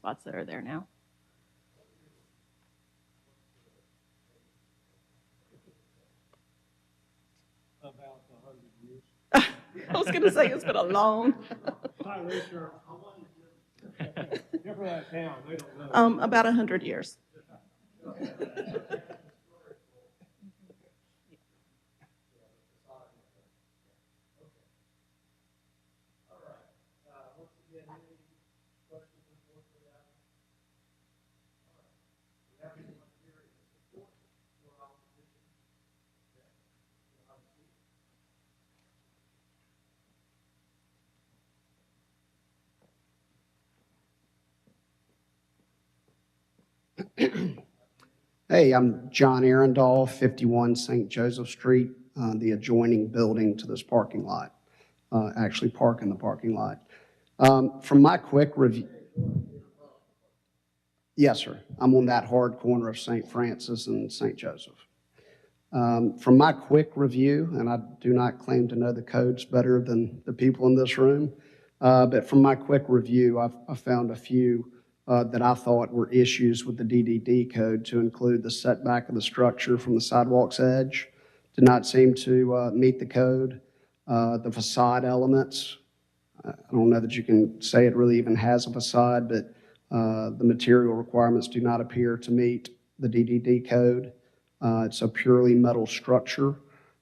spots that are there now. About 100 years. I was going to say it's been a long. Not really sure. They're from that town, they don't know. About 100 years. Hey, I'm John Arundel, 51 St. Joseph Street, the adjoining building to this parking lot. Actually park in the parking lot. From my quick review, yes, sir. I'm on that hard corner of St. Francis and St. Joseph. From my quick review, and I do not claim to know the codes better than the people in this room, but from my quick review, I found a few that I thought were issues with the DDD code, to include the setback of the structure from the sidewalk's edge did not seem to meet the code. The facade elements, I don't know that you can say it really even has a facade, but the material requirements do not appear to meet the DDD code. It's a purely metal structure.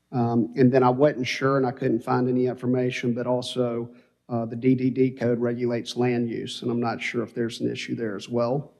And then I wasn't sure, and I couldn't find any information, but also the DDD code regulates land use, and I'm not sure if there's an issue there as well.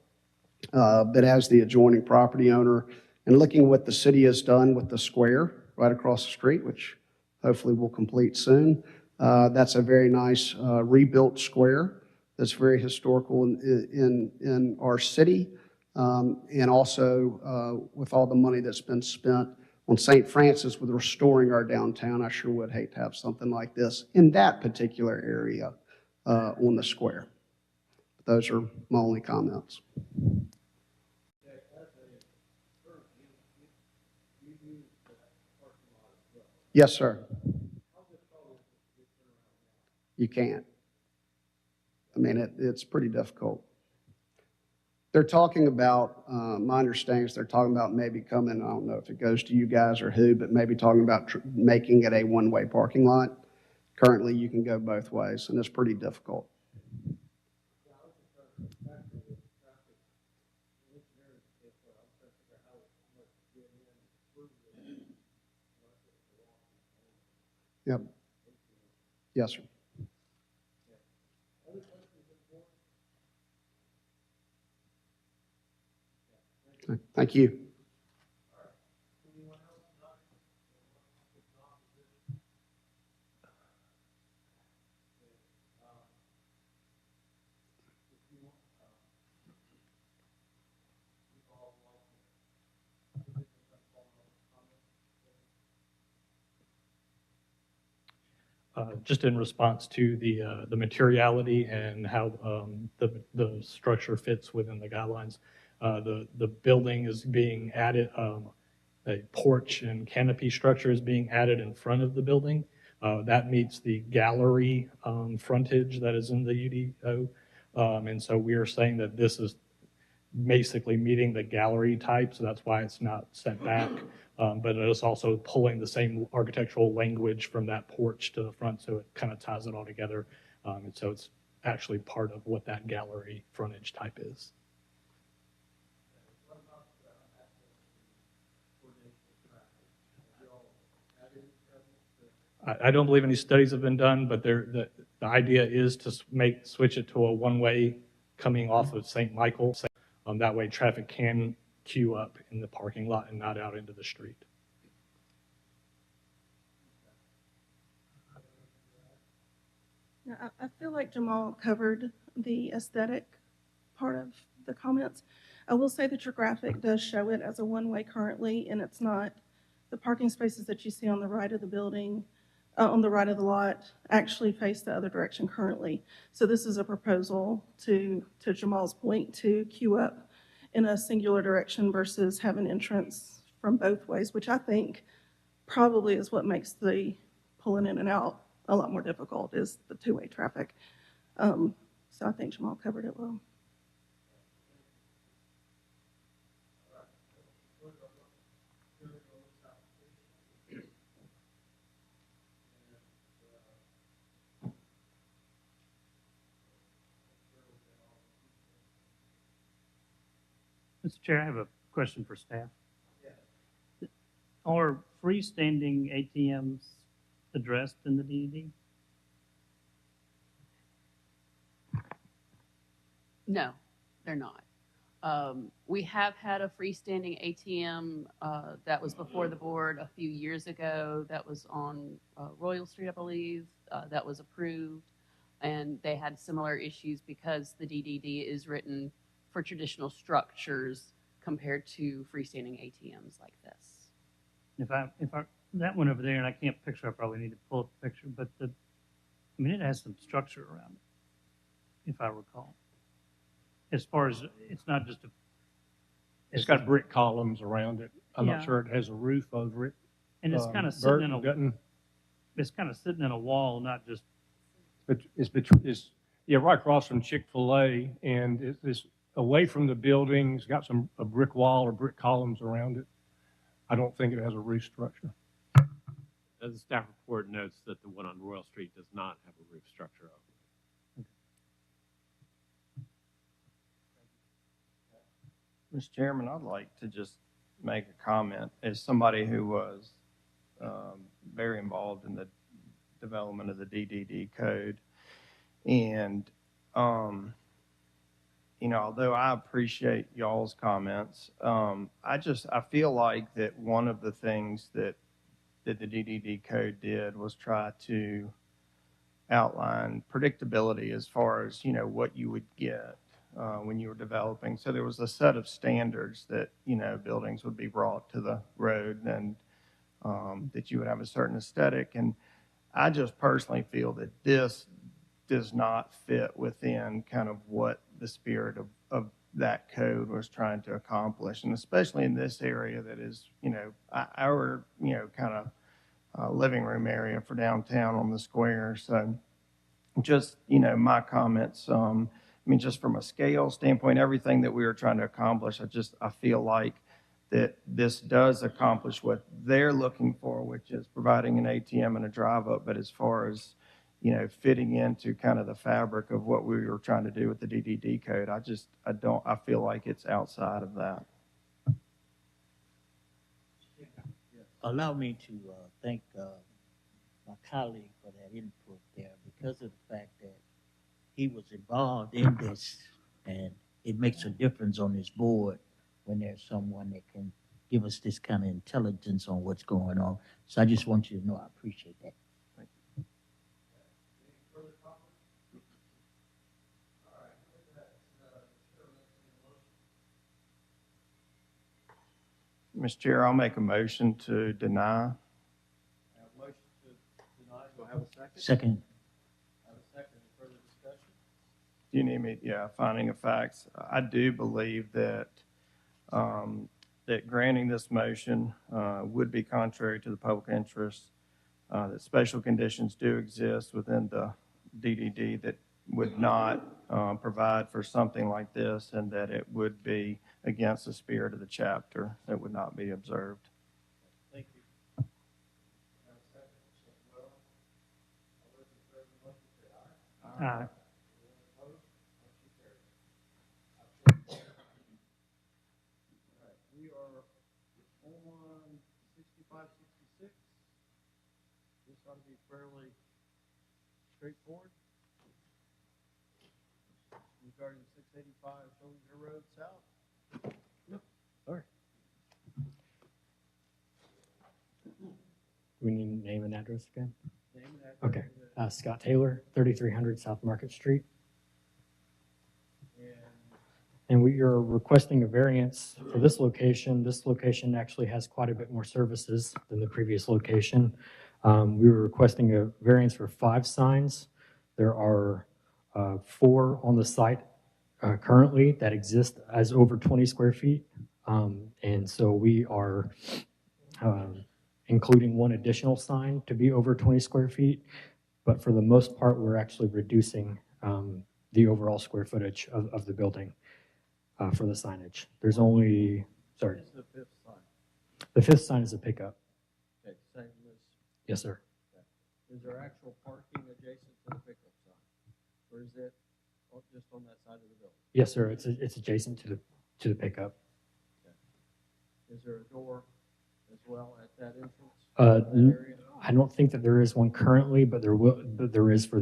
But as the adjoining property owner, and looking what the city has done with the square right across the street, which hopefully will complete soon, that's a very nice rebuilt square that's very historical in our city, and also with all the money that's been spent on St. Francis with restoring our downtown. I sure would hate to have something like this in that particular area on the square. But those are my only comments. Yes, sir. You can't. I mean, it's pretty difficult. They're talking about, my understanding is they're talking about maybe coming, I don't know if it goes to you guys or who, but maybe talking about making it a one-way parking lot. Currently, you can go both ways, and it's pretty difficult. Yep. Yes, sir. Thank you. Just in response to the materiality and how the structure fits within the guidelines, the building is being added, a porch and canopy structure is being added in front of the building. That meets the gallery frontage that is in the UDO, and so we are saying that this is basically meeting the gallery type, so that's why it's not set back. But it is also pulling the same architectural language from that porch to the front, so it kind of ties it all together. And so it's actually part of what that gallery frontage type is. I don't believe any studies have been done, but the idea is to switch it to a one-way coming off of St. Michael. That way traffic can queue up in the parking lot and not out into the street. I feel like Jamal covered the aesthetic part of the comments. I will say that your graphic does show it as a one-way currently, and it's not. The parking spaces that you see on the right of the building, on the right of the lot, actually face the other direction currently. So this is a proposal to Jamal's point, to queue up in a singular direction versus have an entrance from both ways, which I think probably is what makes the pulling in and out a lot more difficult, is the two-way traffic. So I think Jamal covered it well. Mr. Chair, I have a question for staff. Are freestanding ATMs addressed in the DED? No, they're not. We have had a freestanding ATM that was before the board a few years ago. That was on Royal Street, I believe. That was approved. And they had similar issues because the DDD is written for traditional structures compared to freestanding ATMs like this. If I that one over there, and I can't picture, I probably need to pull up the picture, but it has some structure around it, if I recall. As far as, it's not just a. It's got brick columns around it. I'm Yeah. not sure it has a roof over it. And it's kind of Bert sitting in a, doesn't, it's kind of sitting in a wall, not just, but it's right across from Chick-fil-A, and it's away from the building. It's got a brick wall or brick columns around it. I don't think it has a roof structure. The staff report notes that the one on Royal Street does not have a roof structure over it. Mr. Chairman, I'd like to just make a comment as somebody who was very involved in the development of the DDD code. And, although I appreciate y'all's comments, I feel like that one of the things that the DDD code did was try to outline predictability as far as, what you would get when you were developing. So there was a set of standards that, buildings would be brought to the road and that you would have a certain aesthetic. And I just personally feel that this does not fit within kind of what the spirit of that code was trying to accomplish. And especially in this area that is, our, kind of living room area for downtown on the square. So just, my comments, just from a scale standpoint, everything that we were trying to accomplish, I feel like that this does accomplish what they're looking for, which is providing an ATM and a drive-up. But as far as, fitting into kind of the fabric of what we were trying to do with the DDD code, I feel like it's outside of that. Allow me to thank my colleague for that input there, because of the fact that he was involved in this, and it makes a difference on this board when there's someone that can give us this kind of intelligence on what's going on. So I just want you to know I appreciate that. Thank you. Mr. Chair, I'll make a motion to deny. Motion to deny. Do I have a second? Second. Have a second. Any further discussion? Do you need me? Yeah, finding of facts. I do believe that that granting this motion would be contrary to the public interest, that special conditions do exist within the DDD that would not provide for something like this, and that it would be against the spirit of the chapter that would not be observed. Thank you. uh, We are on 65, 66. This ought to be fairly straightforward. Regarding 685 Schillinger Road South. We need name and address again? Name and address. Okay. Scott Taylor, 3300 South Market Street. And we are requesting a variance for this location. This location actually has quite a bit more services than the previous location. We were requesting a variance for 5 signs. There are 4 on the site currently that exist as over 20 square feet. And so we are including 1 additional sign to be over 20 square feet. But for the most part, we're actually reducing the overall square footage of the building for the signage. There's only, sorry, It's the 5th sign. the 5th sign is a pickup. Okay, same as, Yes, sir. is there actual parking adjacent to the pickup sign? Or is it just on that side of the building? Yes, sir. It's adjacent to the pickup. Is there a door as well at that entrance? Uh, That area? I don't think that there is one currently, but there is for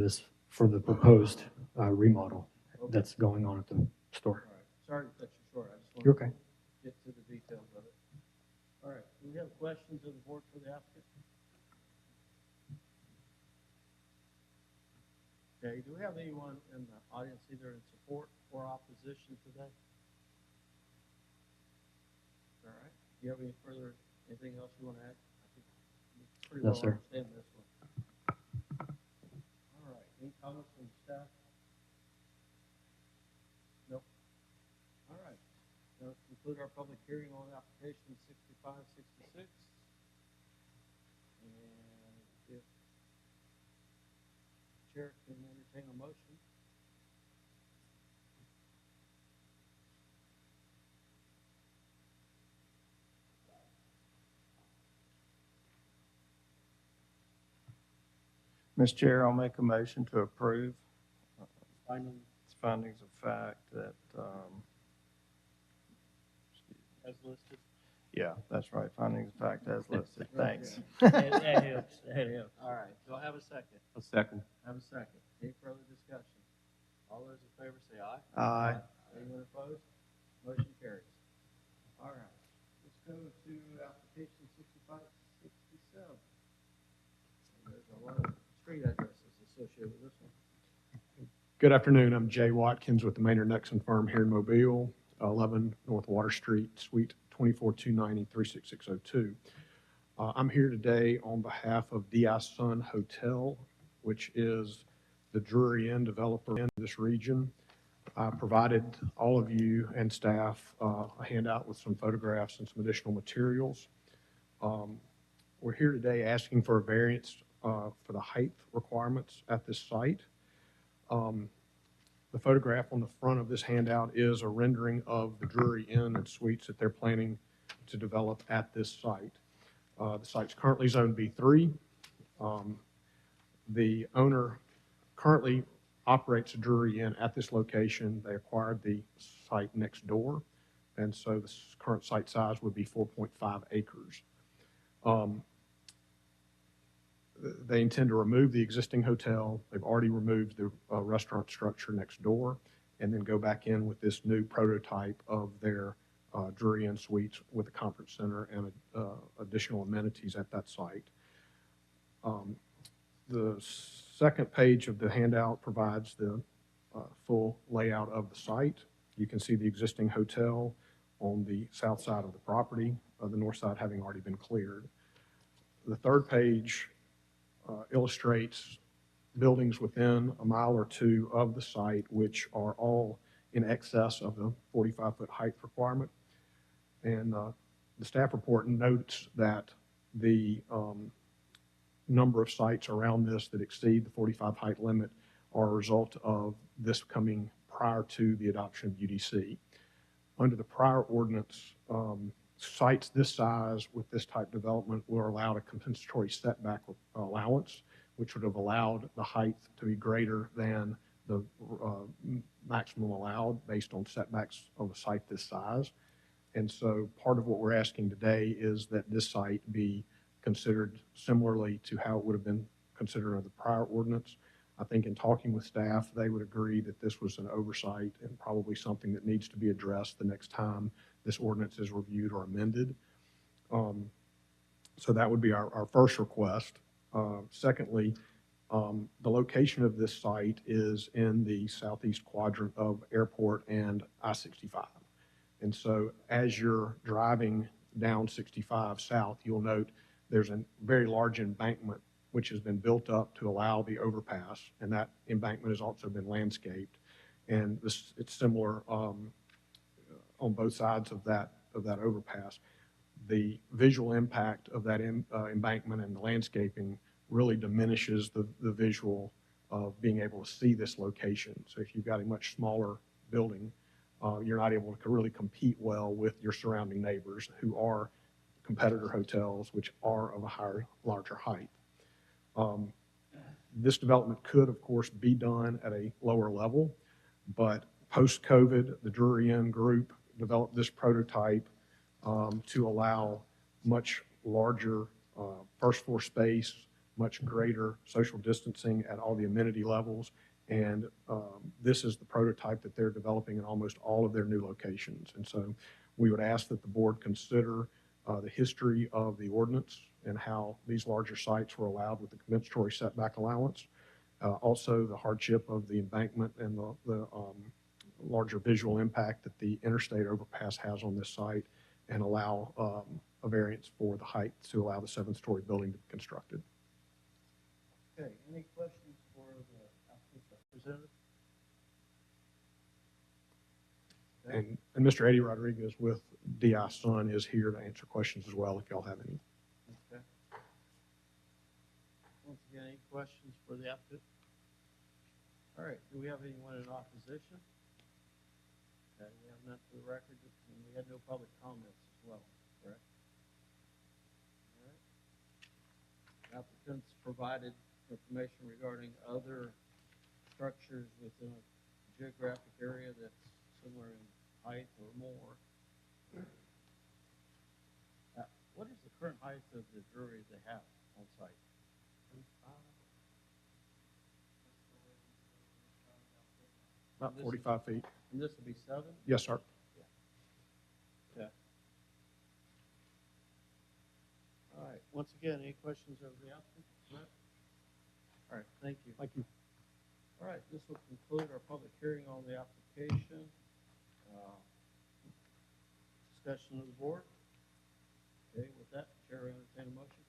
the proposed remodel that's going on at the store. All right, sorry to cut you short, I just You're want okay. to get to the details of it. All right, do we have questions of the board for the applicant? Okay, do we have anyone in the audience either in support or opposition today? All right, do you have anything else you want to add? I think we pretty No, well sir. understand this one. All right, any comments from staff? Nope. All right, now let's conclude our public hearing on application 6566. And if Chair can entertain a motion. Mr. Chair, I'll make a motion to approve Finding findings of fact that, as listed. yeah, that's right, findings of fact as listed. Thanks. That helps, that helps. All right, do I have a second? A second. Have a second. Any further discussion? All those in favor say aye. Aye. Anyone opposed? Motion carries. All right, let's go to application 6567. There's a lot of street addresses associated with this one. Good afternoon. I'm Jay Watkins with the Maynard Nexon firm here in Mobile, 11 North Water Street, Suite 24290, 36602. I'm here today on behalf of DI Sun Hotel, which is the Drury Inn developer in this region. I provided all of you and staff a handout with some photographs and some additional materials. We're here today asking for a variance for the height requirements at this site. The photograph on the front of this handout is a rendering of the Drury Inn and suites that they're planning to develop at this site. The site's currently zoned B3. The owner currently operates a Drury Inn at this location. They acquired the site next door, and so the current site size would be 4.5 acres. They intend to remove the existing hotel. They've already removed the restaurant structure next door, and then go back in with this new prototype of their Drury Inn suites with a conference center and additional amenities at that site. The second page of the handout provides the full layout of the site. You can see the existing hotel on the south side of the property, the north side having already been cleared. The third page illustrates buildings within a mile or two of the site, which are all in excess of the 45-foot height requirement. And the staff report notes that the number of sites around this that exceed the 45 height limit are a result of this coming prior to the adoption of UDC. Under the prior ordinance, sites this size with this type development were allowed a compensatory setback allowance, which would have allowed the height to be greater than the maximum allowed based on setbacks of a site this size. And so part of what we're asking today is that this site be considered similarly to how it would have been considered under the prior ordinance. I think in talking with staff, they would agree that this was an oversight and probably something that needs to be addressed the next time this ordinance is reviewed or amended. So that would be our first request. Secondly, the location of this site is in the southeast quadrant of Airport and I-65. And so as you're driving down 65 south, you'll note there's a very large embankment which has been built up to allow the overpass, and that embankment has also been landscaped. And it's similar on both sides of that overpass. The visual impact of that embankment and the landscaping really diminishes the visual of being able to see this location. So if you've got a much smaller building, you're not able to really compete well with your surrounding neighbors who are competitor hotels, which are of a larger height. This development could, of course, be done at a lower level, but post-COVID, the Drury Inn group developed this prototype to allow much larger first floor space, much greater social distancing at all the amenity levels. And this is the prototype that they're developing in almost all of their new locations. And so we would ask that the board consider the history of the ordinance and how these larger sites were allowed with the compensatory setback allowance. Also, the hardship of the embankment and the larger visual impact that the interstate overpass has on this site, and allow a variance for the height to allow the 7-story building to be constructed. Okay, any questions for the applicant's representative? Okay. And Mr. Eddie Rodriguez with DI Sun is here to answer questions as well if y'all have any. Okay. Once again, any questions for the applicant? All right, do we have anyone in opposition? Okay, we have none for the record, and we had no public comments as well, correct? All right. Applicants provided information regarding other structures within a geographic area that's similar in height or more. What is the current height of the brewery they have on site? About 45 feet. And this will be 7? Yes, sir. Okay. All right, once again, any questions of the applicant? No? All right, thank you. Thank you. All right, this will conclude our public hearing on the application. Discussion of the board. Okay, with that, Chair will entertain a motion.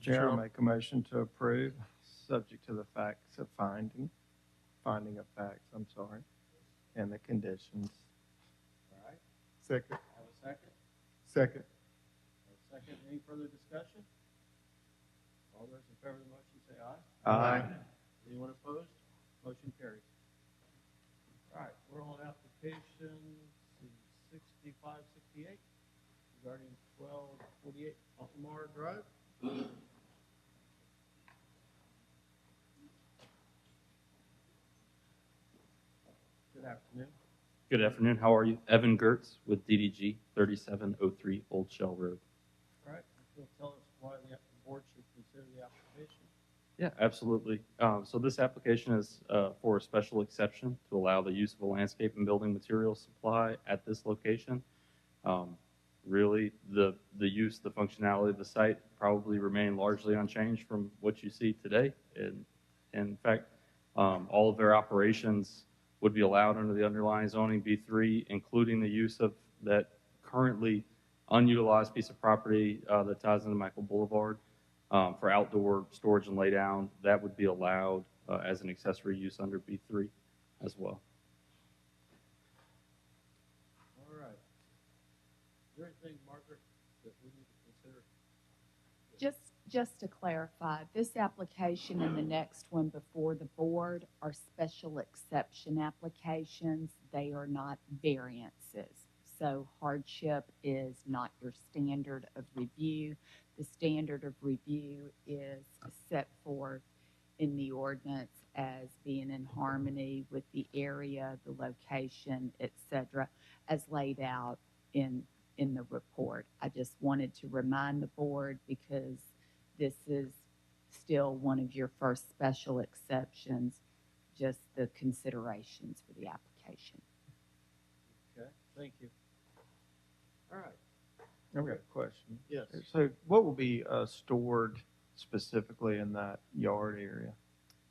Chair, I'll make a motion to approve, subject to the facts of finding of facts, I'm sorry, and the conditions. All right, Second. have a second? Second. Have a second, any further discussion? All those in favor of the motion say aye. Aye. Anyone opposed? Motion carries. All right, we're on application 6568 regarding 1248 Altamar Drive. Good afternoon. Good afternoon. How are you? Evan Gertz with DDG, 3703 Old Shell Road. All right, you'll tell us why the board should consider the application. Yeah, absolutely. So this application is for a special exception to allow the use of a landscape and building material supply at this location. Really, the use, the functionality of the site probably remain largely unchanged from what you see today. And in fact, all of their operations would be allowed under the underlying zoning B3, including the use of that currently unutilized piece of property that ties into Michael Boulevard for outdoor storage and laydown. That would be allowed as an accessory use under B3 as well. All right. Is there anything, Margaret, that we need to consider? Just to clarify, this application and the next one before the board are special exception applications. They are not variances. So hardship is not your standard of review. The standard of review is set forth in the ordinance as being in harmony with the area, the location, etc., as laid out in the report. I just wanted to remind the board because this is still one of your first special exceptions, just the considerations for the application. Okay, thank you. All right. I've got a question. Yes. So what will be stored specifically in that yard area?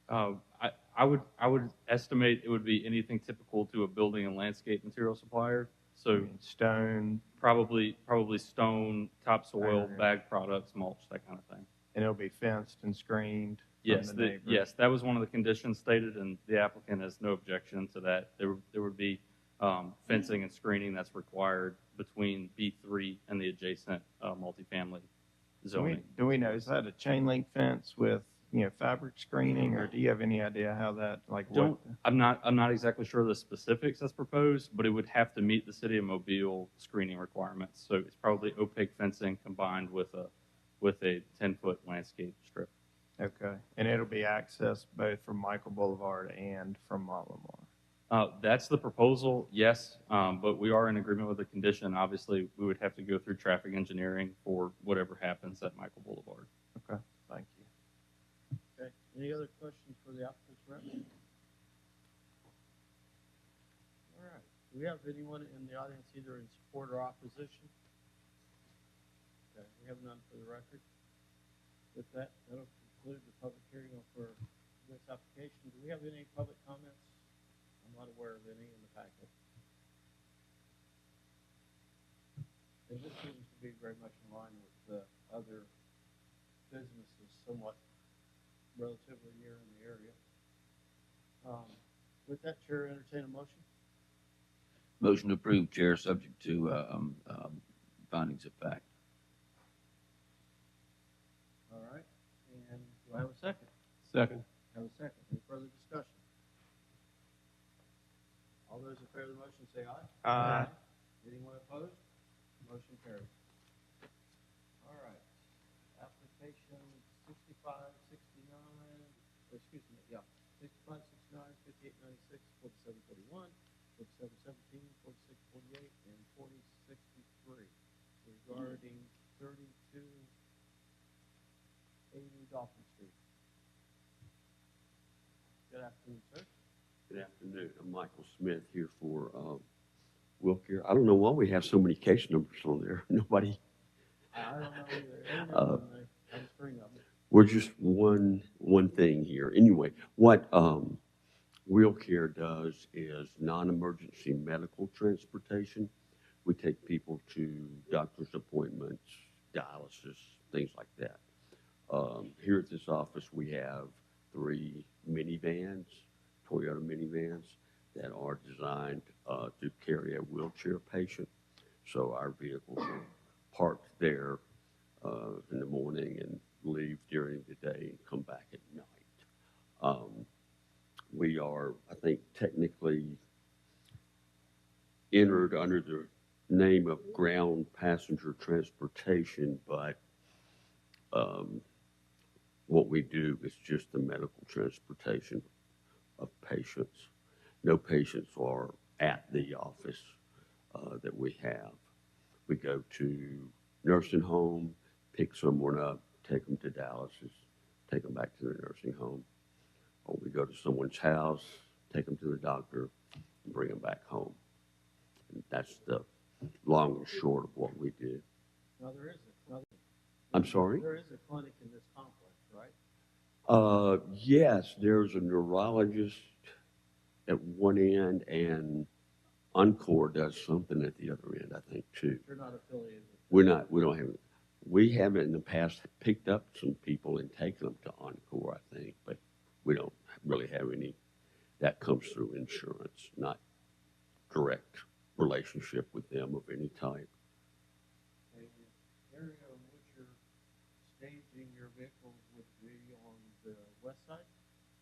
I would estimate it would be anything typical to a building and landscape material supplier. So Stone, probably stone, topsoil, Okay. bag products, mulch, that kind of thing. and it'll be fenced and screened Yes, from the neighbors? yes, that was one of the conditions stated, and the applicant has no objection to that. There would be fencing and screening that's required between B3 and the adjacent multifamily zoning. Do we know, is that a chain link fence with, fabric screening, or do you have any idea how that, I'm not exactly sure of the specifics that's proposed, but it would have to meet the City of Mobile screening requirements. So it's probably opaque fencing combined with a 10-foot landscape strip. Okay, and it'll be accessed both from Michael Boulevard and from Montlemar. That's the proposal, yes, but we are in agreement with the condition. Obviously, we would have to go through traffic engineering for whatever happens at Michael Boulevard. Okay, thank you. Okay, any other questions for the applicant's rep? All right, do we have anyone in the audience either in support or opposition? Okay, we have none for the record. With that, that'll conclude the public hearing for this application. Do we have any public comments? I'm not aware of any in the packet. And this seems to be very much in line with the other businesses, somewhat relatively near in the area. With that, Chair, entertain a motion. Motion approved, Chair, subject to findings of fact. All right, and do I have a second? Second. Have a second. Any further discussion? All those in favor of the motion say aye. Aye. Anyone opposed? Motion carries. All right. Application 6569, excuse me, yeah, 6569, 5896, 4741, 4717, 4648, and 4063 regarding 3280 Dolphin Street. Good afternoon, sir. Good afternoon. I'm Michael Smith here for Wilcare. I don't know why we have so many case numbers on there. Nobody. I don't know either. I have a string of them. We're just one thing here. Anyway, what Wilcare does is non-emergency medical transportation. We take people to doctor's appointments, dialysis, things like that. Here at this office, we have 3 minivans, Toyota minivans, that are designed to carry a wheelchair patient. So our vehicles are parked there in the morning and leave during the day and come back at night. We are, I think, technically entered under the name of ground passenger transportation, but what we do is just the medical transportation of patients. No patients are at the office that we have. We go to nursing home, pick someone up, take them to dialysis, take them back to their nursing home. Or we go to someone's house, take them to the doctor, and bring them back home. And that's the long and short of what we do. Now, there is I'm sorry? There is a clinic in this complex, right? Yes, there's a neurologist at one end, and Encore does something at the other end, I think, too. You're not affiliated with We don't have, we have in the past picked up some people and taken them to Encore, I think, but we don't really have any. That comes through insurance, not direct relationship with them of any type. the area in which you're staging your vehicles would be on the west side?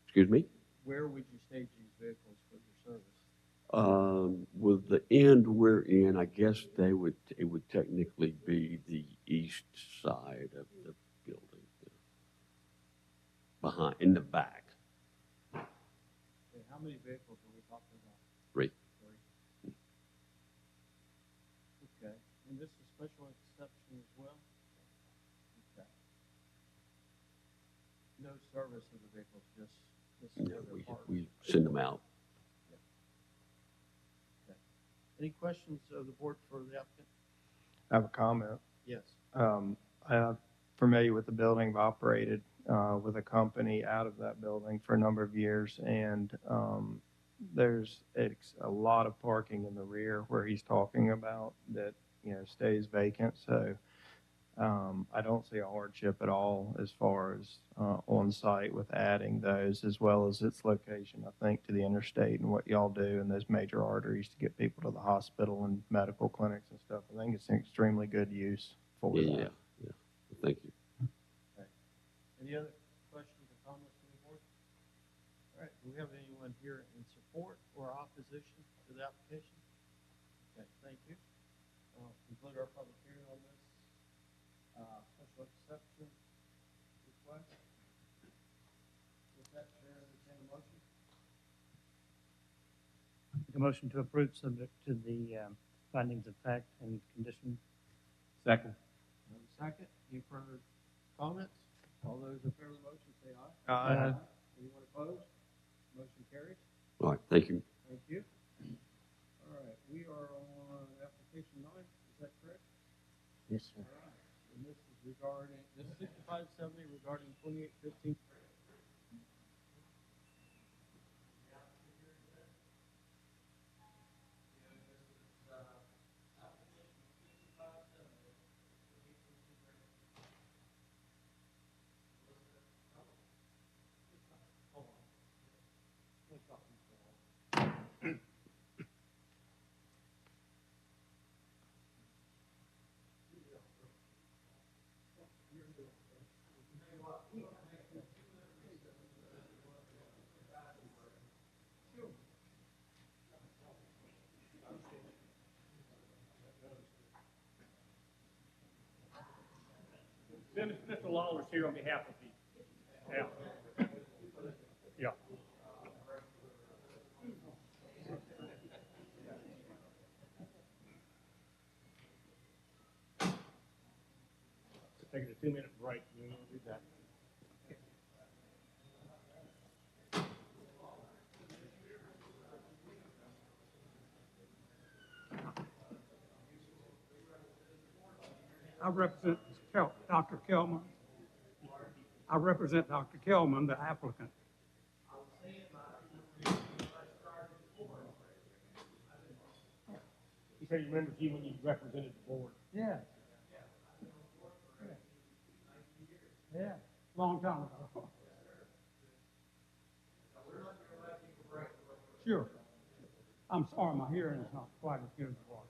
Excuse me? Where would you stage these vehicles for your service? With the end we're in, I guess it would technically be the east side of the building. Behind, in the back. Okay, how many vehicles are we talking about? 3. Okay, and this is special exception as well? Okay. No service of the vehicles, just this is No, where they're parked. we send them out. Any questions of the board for the applicant? I have a comment. Yes. I'm familiar with the building. I've operated with a company out of that building for a number of years, and there's a lot of parking in the rear where he's talking about that, stays vacant. So I don't see a hardship at all as far as on site with adding those, as well as its location, I think, to the interstate and what y'all do in those major arteries to get people to the hospital and medical clinics and stuff. I think it's an extremely good use for Yeah. that. Thank you. Okay. Any other questions or comments from the board? All right, do we have anyone here in support or opposition to the application? Okay, thank you. I'll conclude our public hearing on this special exception request. Make a motion to approve subject to the findings of fact and condition. Second. Second, any further comments? All those in favor of the motion say aye. Aye. Anyone opposed? Motion carries. All right, thank you. Thank you. All right, we are on application 9, is that correct? Yes, sir. All right, and this is regarding, this is 6570 regarding 2815. Mr. Lawler's here on behalf of the, yeah. Taking a 2-minute break, we will do that. I represent Dr. Kelman. I represent Dr. Kelman, the applicant. He said he remembers you when you represented the board. Yeah. Yeah, long time ago. Sure. I'm sorry, my hearing is not quite as good as it was.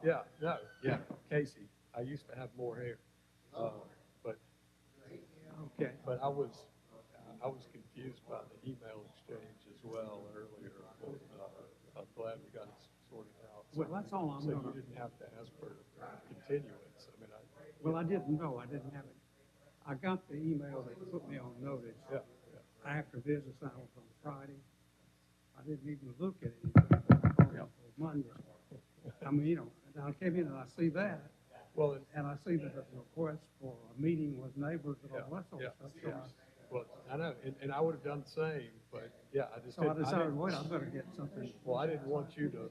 Yeah, Casey, I used to have more hair, but, Okay. but I was confused by the email exchange as well earlier. I'm glad we got it sorted out. Well, that's all I'm So you gonna- didn't have to ask for continuance. I mean, Well, I didn't know, I didn't have it. I got the email that put me on notice. Yeah, After business hours on Friday. I didn't even look at it until Monday. I mean, you know, and I came in and I see that. Well, and I see that there's a request for a meeting with neighbors and all that sort of stuff. So Well, I know, and I would have done the same, but yeah, I just So I didn't. decided, didn't- wait, I better get something. Well, I didn't want you to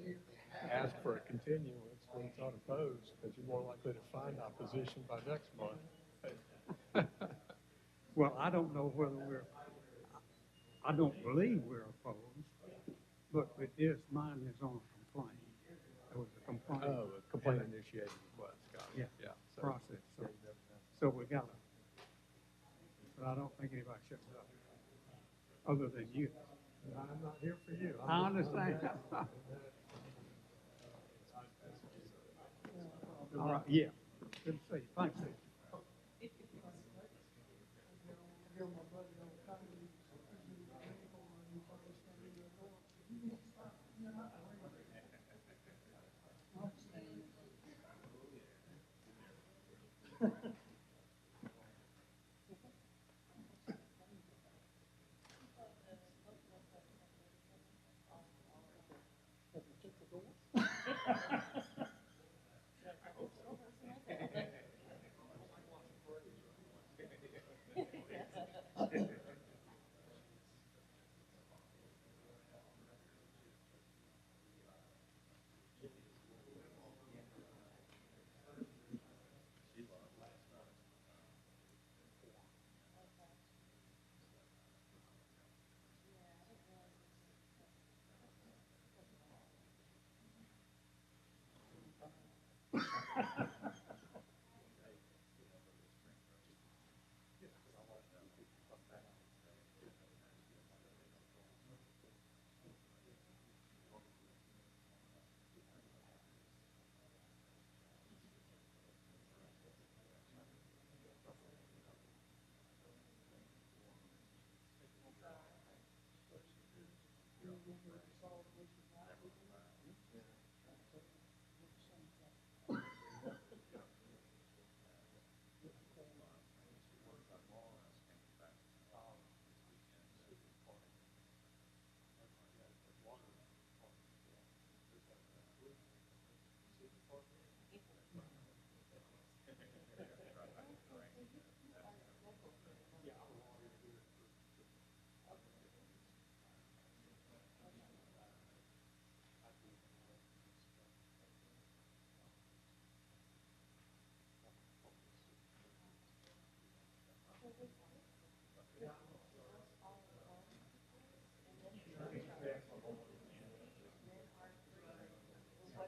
ask for a continuance when it's unopposed, because you're more likely to find opposition by next month. Well, I don't know whether I don't believe we're opposed, but it is, mine is on a complaint. There was a complaint. Oh, a complaint initiated request, got it. Yeah, So- process. So we got it. But I don't think anybody should up, other than you. I'm not here for you. I understand. All right, yeah. Good to see you. Thanks, Steve.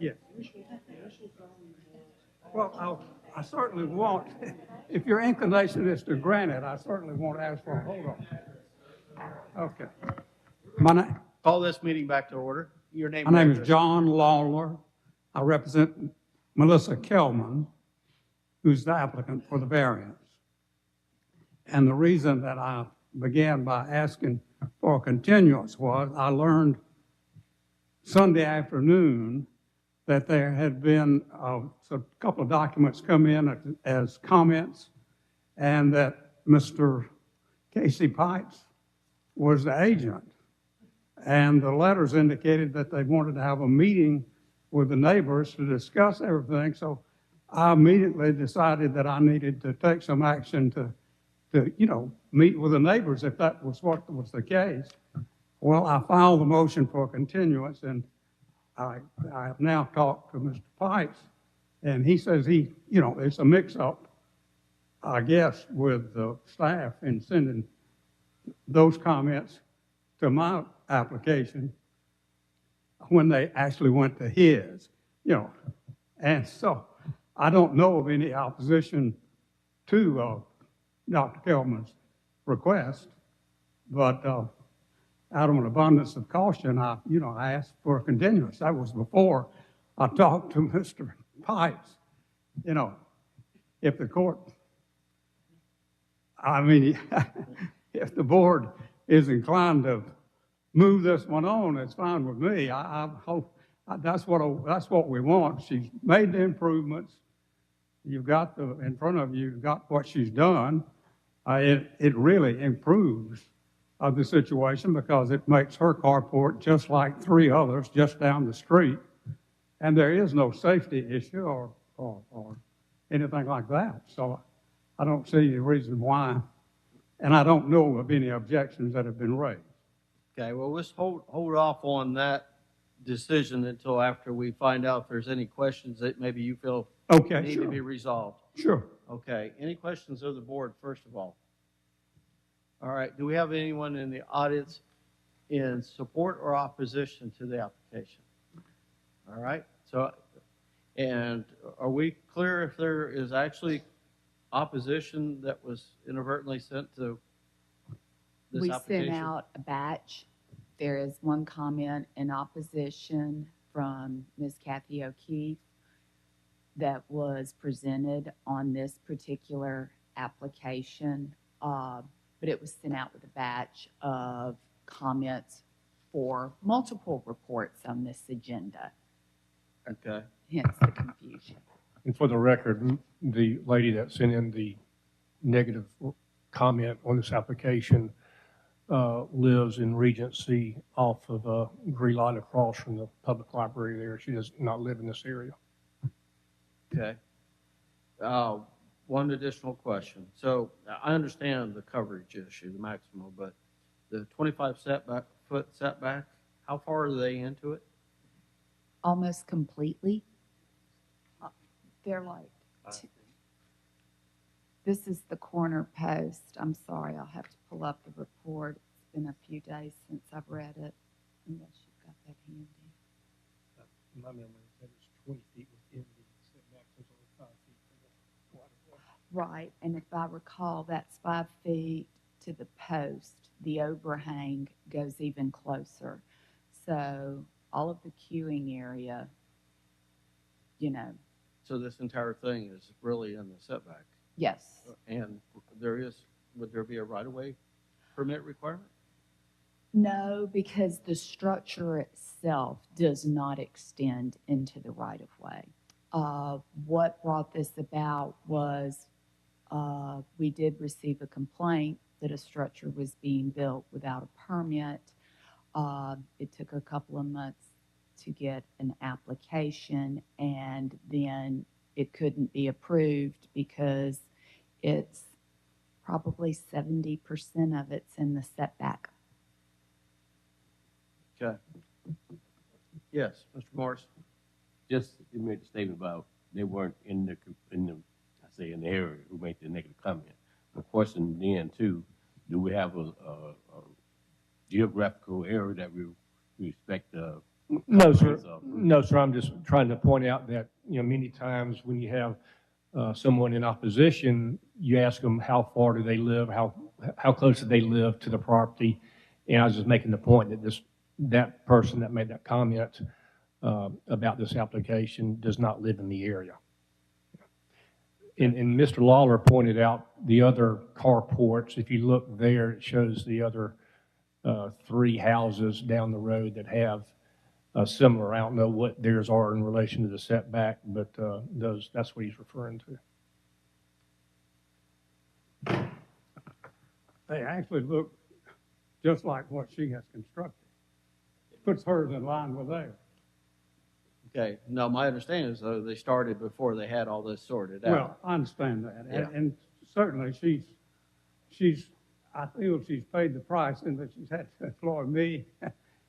Yes. Well, I certainly won't, if your inclination is to grant it, I certainly won't ask for a hold on. Okay. Call this meeting back to order. Your name. My and name is address. John Lawler. I represent Melissa Kelman, who's the applicant for the variance. And the reason that I began by asking for a continuance was I learned Sunday afternoon that there had been a couple of documents come in as comments, and that Mr. Casey Pipes was the agent. And the letters indicated that they wanted to have a meeting with the neighbors to discuss everything. So I immediately decided that I needed to take some action to meet with the neighbors if that was what was the case. Well, I filed the motion for continuance, and I have now talked to Mr. Pipes, and he says it's a mix-up, I guess, with the staff in sending those comments to my application when they actually went to his, And so I don't know of any opposition to Dr. Kelman's request, but out of an abundance of caution, I asked for a continuance. That was before I talked to Mr. Pipes. If the court, if the board is inclined to move this one on, it's fine with me. I hope that's what we want. She's made the improvements. You've got in front of you, you've got what she's done. It really improves the situation because it makes her carport just like 3 others just down the street. And there is no safety issue or anything like that. So I don't see any reason why. And I don't know of any objections that have been raised. Okay, well, let's hold off on that decision until after we find out if there's any questions that maybe you feel need to be resolved. Sure. Okay, any questions of the board, first of all? All right, do we have anyone in the audience in support or opposition to the application? All right, and are we clear if there is actually opposition that was inadvertently sent to this We application? sent out a batch. There is one comment in opposition from Ms. Kathy O'Keefe that was presented on this particular application, but it was sent out with a batch of comments for multiple reports on this agenda. Okay. Hence the confusion. And for the record, the lady that sent in the negative comment on this application lives in Regency off of Greenlawn across from the public library there. She does not live in this area. Okay. One additional question. So I understand the coverage issue, the maximum, but the 25 foot setback, how far are they into it? Almost completely. They're like, this is the corner post. I'm sorry, I'll have to pull up the report. It's been a few days since I've read it, unless you've got that handy. My memory is that it's 20 feet within the setback. There's a Right, and if I recall, that's 5 feet to the post. The overhang goes even closer. So all of the queuing area, you know, So this entire thing is really in the setback. yes. And would there be a right-of-way permit requirement? No, because the structure itself does not extend into the right-of-way. What brought this about was we did receive a complaint that a structure was being built without a permit. It took a couple of months to get an application, and then it couldn't be approved because it's probably 70% of it's in the setback. Okay. Yes, Mr. Morris? Just, you made a statement about they weren't in the, in the area who made the negative comment. The question then too, do we have a geographical area that we respect the? No, sir. No, sir. I'm just trying to point out that, many times when you have someone in opposition, you ask them how far do they live, how close do they live to the property, and I was just making the point that that person that made that comment about this application does not live in the area. And Mr. Lawler pointed out the other carports. If you look there, it shows the other 3 houses down the road that have similar. I don't know what theirs are in relation to the setback, but that's what he's referring to. They actually look just like what she has constructed. Puts hers in line with theirs. Okay, no, my understanding is though they started before they had all this sorted out. Well, I understand that. Yeah. And certainly I feel she's paid the price in that she's had to employ me,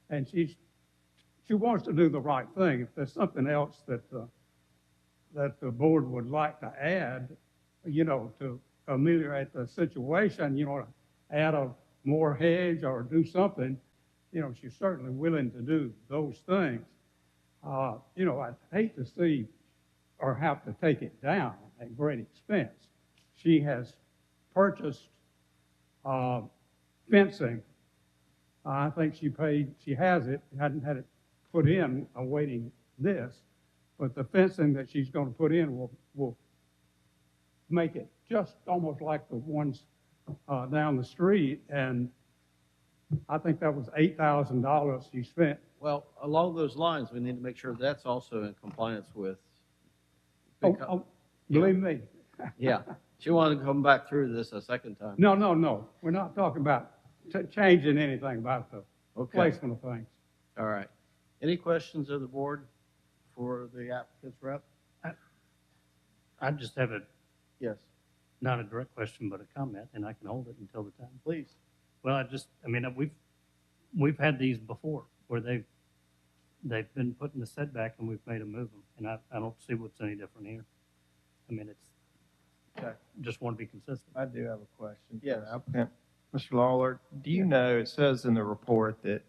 and she wants to do the right thing. If there's something else that the board would like to add, to ameliorate the situation, add a more hedge or do something, she's certainly willing to do those things. I'd hate to see or have to take it down at great expense. She has purchased fencing. I think she has it, hadn't had it put in awaiting this, but the fencing that she's going to put in will make it just almost like the ones down the street, and I think that was $8,000 she spent. Well, along those lines, we need to make sure that's also in compliance with. Believe me. Yeah, she wanted to come back through this a second time. No. We're not talking about changing anything about the Okay. placement of things. All right. Any questions of the board for the applicant's rep? I just have Yes, not a direct question, but a comment, and I can hold it until the time. please. Well, we've had these before where they've been put in the setback and we've made them move them, and I don't see what's any different here. Okay. Just want to be consistent. I do have a question. for Yes. the applicant. Mr. Lawler, do you know, it says in the report that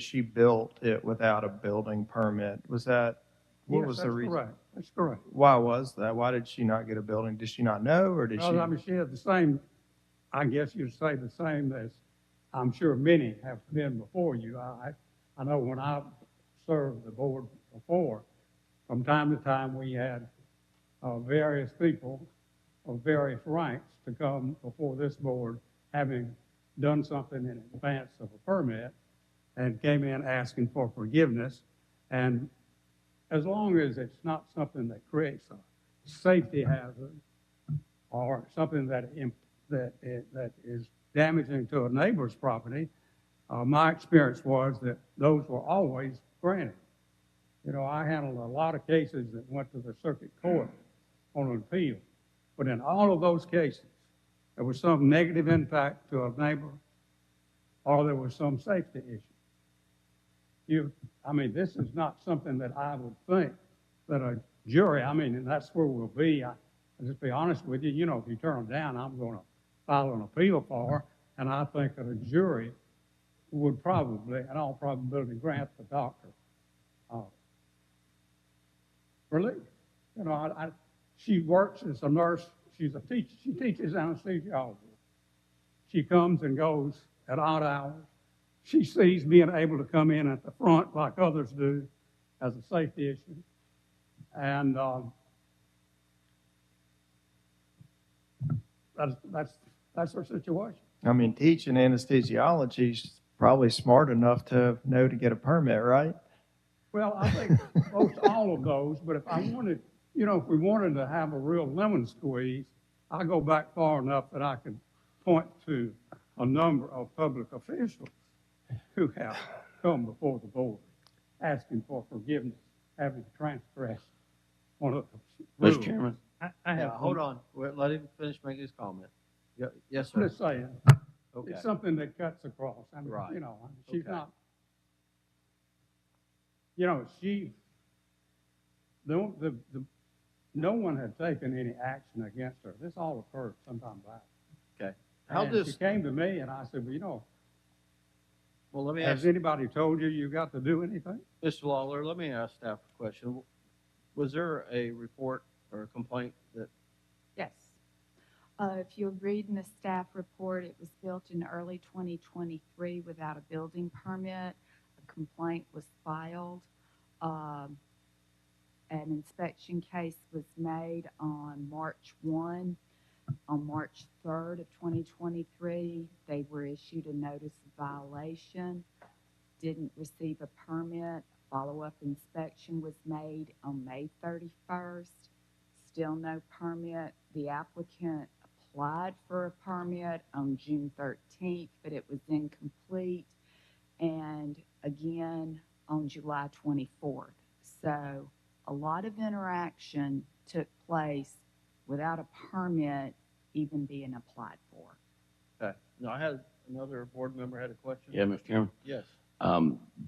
she built it without a building permit. What Yes, was the that's reason? correct. That's correct. Why was that? Why did she not get a building? Did she not know, or did she? Well, she had the same, I guess you'd say the same as I'm sure many have been before you. I know when I served the board before, from time to time, we had various people of various ranks to come before this board, having done something in advance of a permit, and came in asking for forgiveness. And as long as it's not something that creates a safety hazard or something that is damaging to a neighbor's property, my experience was that those were always granted. I handled a lot of cases that went to the circuit court on an appeal, but in all of those cases, there was some negative impact to a neighbor or there was some safety issue. This is not something that I would think that a jury, and that's where we'll be. I'll just be honest with you, if you turn them down, I'm going to file an appeal for, and I think that a jury would probably, in all probability, grant the doctor relief. She works as a nurse. she's a teacher. She teaches anesthesiology. She comes and goes at odd hours. She sees being able to come in at the front like others do as a safety issue. And that's her situation. I mean, teaching anesthesiology is probably smart enough to know to get a permit, right? Well, I think most all of those, but if I wanted, if we wanted to have a real lemon squeeze, I go back far enough that I could point to a number of public officials who have come before the board asking for forgiveness, having transgressed one of those rules. Mr. Chairman? I have, Hold on, let him finish making his comment. Yes, I'm sir. just saying, Okay. it's something that cuts across. I mean, Right. She's Okay. not, no one had taken any action against her. This all occurred sometime back. Okay. How And does, she came to me and I said, well, well, let me has ask, anybody told you you got to do anything? Mr. Lawler, let me ask staff a question. Was there a report or a complaint that, Yes. If you'll read in the staff report, it was built in early 2023 without a building permit. A complaint was filed. An inspection case was made on March 1. On March 3rd of 2023, they were issued a notice of violation, didn't receive a permit. Follow-up inspection was made on May 31st. Still no permit. The applicant applied for a permit on June 13th, but it was incomplete. And again, on July 24th. So a lot of interaction took place without a permit even being applied for. okay. No, I had, another board member had a question. Yeah, Mr. Chairman? Yes.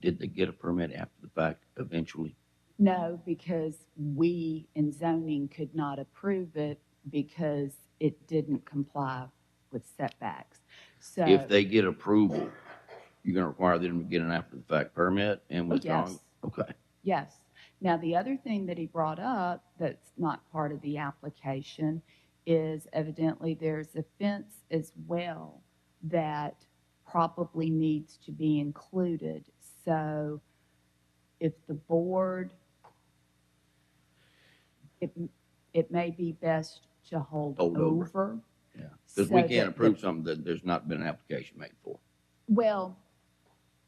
Did they get a permit after the fact eventually? No, because we in zoning could not approve it because it didn't comply with setbacks. So If they get approval, you're going to require them to get an after-the-fact permit and withdrawing? yes. Okay. Yes. Now, the other thing that he brought up that's not part of the application is evidently there's a fence as well that probably needs to be included. So if the board, it may be best to hold over. over. Yeah. Because we so can't that approve something that there's not been an application made for. Well,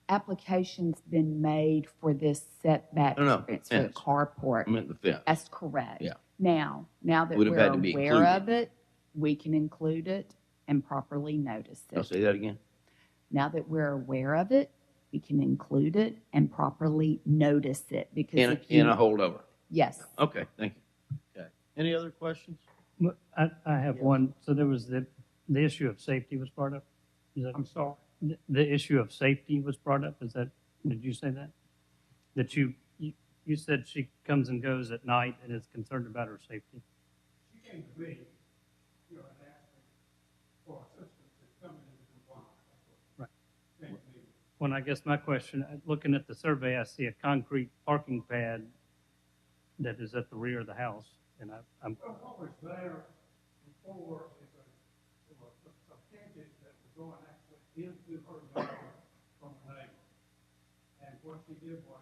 application's been made for this setback No, variance for the fence. carport. I meant the fence. That's correct. Yeah. Now that Would have we're had to be aware included. of it, we can include it and properly notice I'll it. say that again. Now that we're aware of it, we can include it and properly notice it because In if you, a holdover. yes. Okay, thank you. Okay. Any other questions? Well, I have one. So there was the issue of safety was brought up. Is that I'm sorry. the issue of safety was brought up? Is that, did you say that? That you said she comes and goes at night and is concerned about her safety? She came to me, and asked me for assistance in coming into compliance. Right. Came to me. Well, I guess my question, looking at the survey, I see a concrete parking pad that is at the rear of the house, and I'm Well, what was there before is a tangent that was going actually into her yard from a neighbor. And what she did was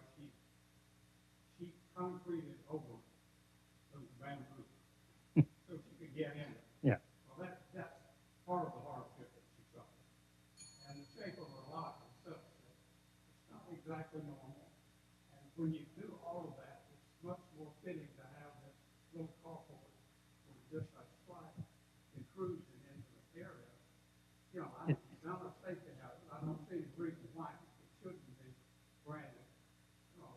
she concreted over those bamboo so she could get in there. Yeah. Well, that's part of the hardship that she suffered. And the shape of her lot itself, it's not exactly normal. And when you do all of that, it's much more fitting to have this little carport with just a slight intrusion into the area. I'm a safety hazard. I don't see the reason why it shouldn't be granted,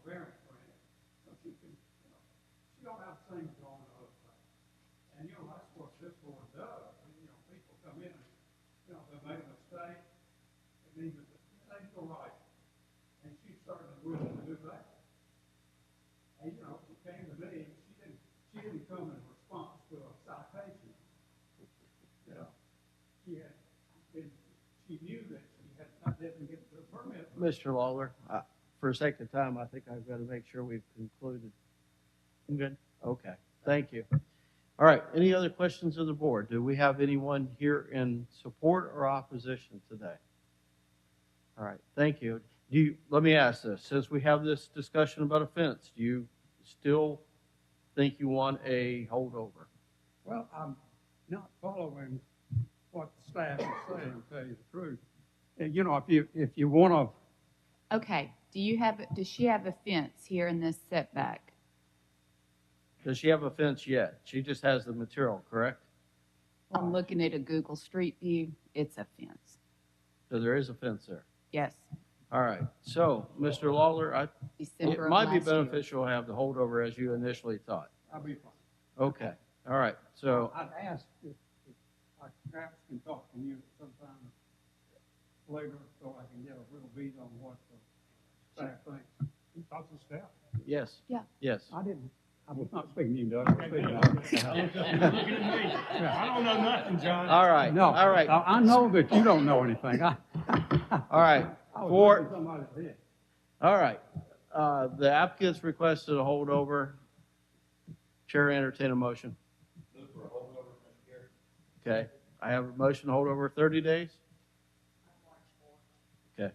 variance granted. So she can, she don't have things going to other places. And, that's what this board does. People come in and, they made a mistake. It needs to go right. And she's certainly willing to do that. And, she came to me, she didn't come in response to a citation. She knew that didn't get the permit. Mr. Lawler, for sake of time, I think I've got to make sure we've concluded. good. Okay, thank you. All right, any other questions of the board? Do we have anyone here in support or opposition today? All right, thank you. Let me ask this, since we have this discussion about a fence, do you still think you want a holdover? Well, I'm not following what the staff is saying, to tell you the truth. And, you know, if you want to, Okay, does she have a fence here in this setback? Does she have a fence yet? She just has the material, correct? I'm looking at a Google Street View. It's a fence. So there is a fence there. Yes. All right, so, Mr. Lawler, it December of might be last year. beneficial to have the holdover as you initially thought. I'll be fine. Okay, all right, so, I'd ask if I perhaps can talk to you sometime later so I can get a real beat on what the staff thinks. Talk to the staff. yes. Yeah. Yes. I was not speaking to you, Doug. I was speaking to I don't know nothing, John. All right, No, all right, I know that you don't know anything. all right. I was For, looking at somebody that did. all right, the applicants requested a holdover. Chair entertain a motion. Okay, I have a motion to hold over 30 days. Okay.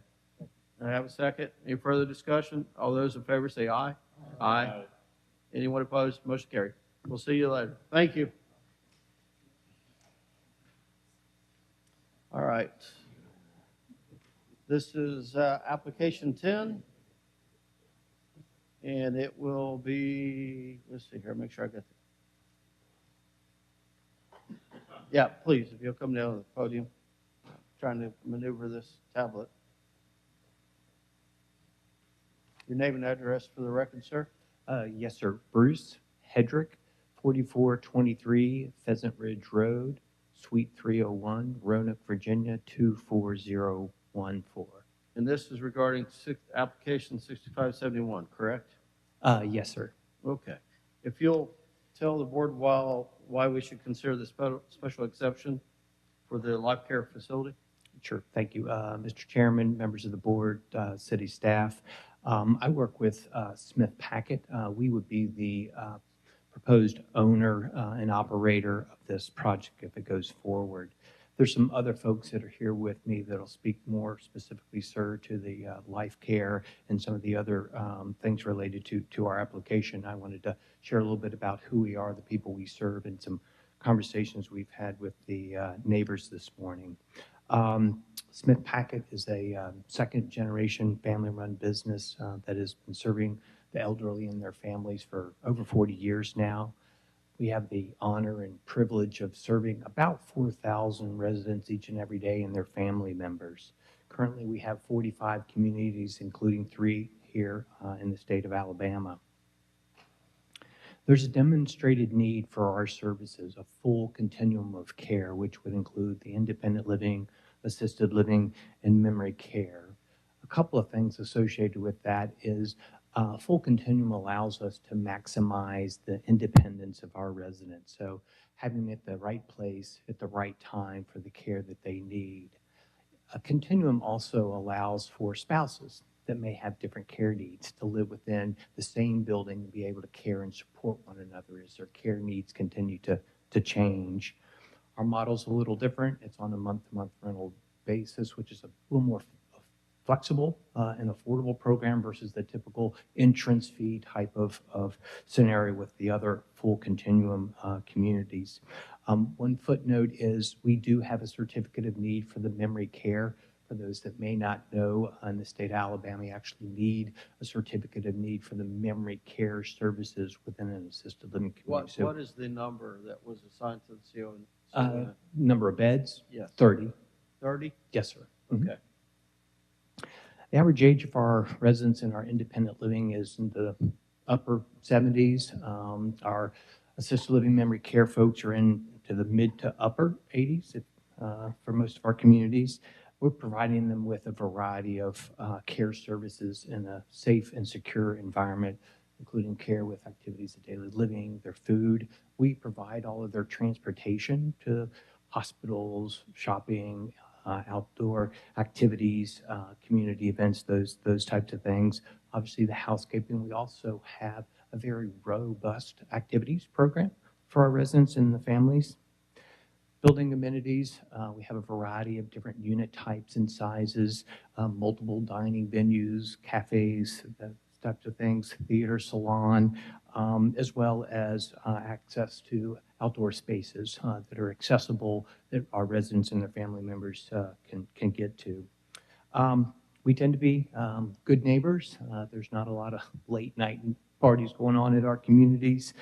I have a second. Any further discussion? All those in favor say aye. Aye. Anyone opposed? Motion carried. We'll see you later. Thank you. All right. This is application 10. And it will be, let's see here, make sure I got that. Yeah, please, if you'll come down to the podium. I'm trying to maneuver this tablet. Your name and address for the record, sir? Yes, sir. Bruce Hedrick, 4423 Pheasant Ridge Road, Suite 301, Roanoke, Virginia, 24014. And this is regarding application 6571, correct? Yes, sir. Okay. If you'll tell the board why we should consider the special exception for the life care facility? Sure. Thank you. Mr. Chairman, members of the board, city staff. I work with Smith Packet. We would be the proposed owner and operator of this project if it goes forward. There's some other folks that are here with me that'll speak more specifically, sir, to the life care and some of the other things related to our application. I wanted to share a little bit about who we are, the people we serve, and some conversations we've had with the neighbors this morning. Smith Packet is a second-generation family-run business that has been serving the elderly and their families for over 40 years now. We have the honor and privilege of serving about 4,000 residents each and every day and their family members. Currently, we have 45 communities, including 3 here in the state of Alabama. There's a demonstrated need for our services, a full continuum of care, which would include the independent living, assisted living, and memory care. A couple of things associated with that is full continuum allows us to maximize the independence of our residents. So having them at the right place at the right time for the care that they need. A continuum also allows for spouses that may have different care needs to live within the same building and be able to care and support one another as their care needs continue to change. Our model's a little different. It's on a month-to-month rental basis, which is a little more flexible and affordable program versus the typical entrance fee type of scenario with the other full continuum communities. One footnote is we do have a certificate of need for the memory care. For those that may not know, in the state of Alabama, you actually need a certificate of need for the memory care services within an assisted living community. What is the number that was assigned to the CO? Number of beds? Yes. 30. 30? Yes, sir. Okay. The average age of our residents in our independent living is in the upper 70s. Our assisted living memory care folks are into the mid to upper 80s for most of our communities. We're providing them with a variety of care services in a safe and secure environment, including care with activities of daily living, their food. We provide all of their transportation to hospitals, shopping, outdoor activities, community events, those types of things. Obviously, the housekeeping. We also have a very robust activities program for our residents and the families. Building amenities, we have a variety of different unit types and sizes, multiple dining venues, cafes, those types of things, theater, salon, as well as access to outdoor spaces that are accessible that our residents and their family members can get to. We tend to be good neighbors. There's not a lot of late night parties going on at our communities.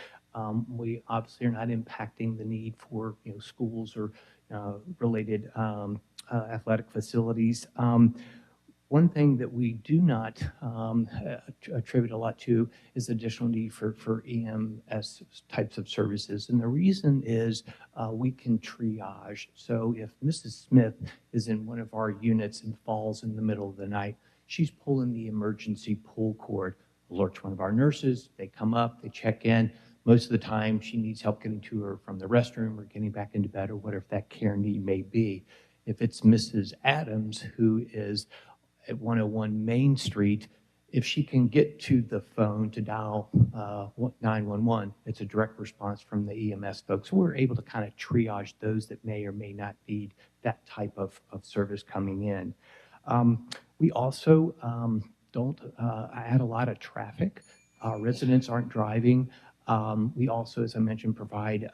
We obviously are not impacting the need for schools or related athletic facilities. One thing that we do not attribute a lot to is additional need for EMS types of services. And the reason is we can triage. So if Mrs. Smith is in one of our units and falls in the middle of the night, she's pulling the emergency pull cord, alerts one of our nurses, they come up, they check in. Most of the time, she needs help getting to her from the restroom or getting back into bed or whatever that care need may be. If it's Mrs. Adams, who is at 101 Main Street, if she can get to the phone to dial 911, it's a direct response from the EMS folks. So we're able to kind of triage those that may or may not need that type of service coming in. We also don't add a lot of traffic. Our residents aren't driving. We also, as I mentioned, provide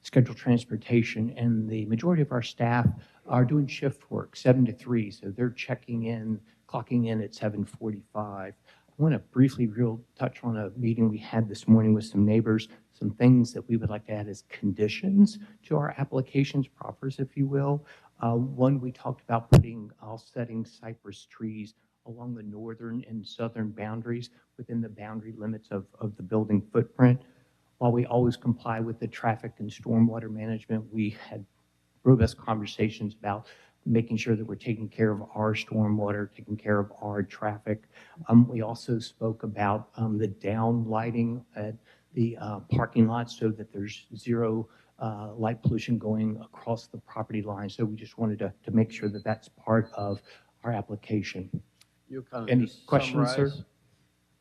scheduled transportation, and the majority of our staff are doing shift work, 7 to 3, so they're checking in, clocking in at 7:45. I want to briefly touch on a meeting we had this morning with some neighbors, some things that we would like to add as conditions to our applications, proffers, if you will. One, we talked about setting cypress trees along the northern and southern boundaries within the boundary limits of the building footprint. While we always comply with the traffic and stormwater management, we had robust conversations about making sure that we're taking care of our stormwater, taking care of our traffic. We also spoke about the down lighting at the parking lot so that there's zero light pollution going across the property line. So we just wanted to make sure that that's part of our application. You'll kind of Any just questions, sir? summarize?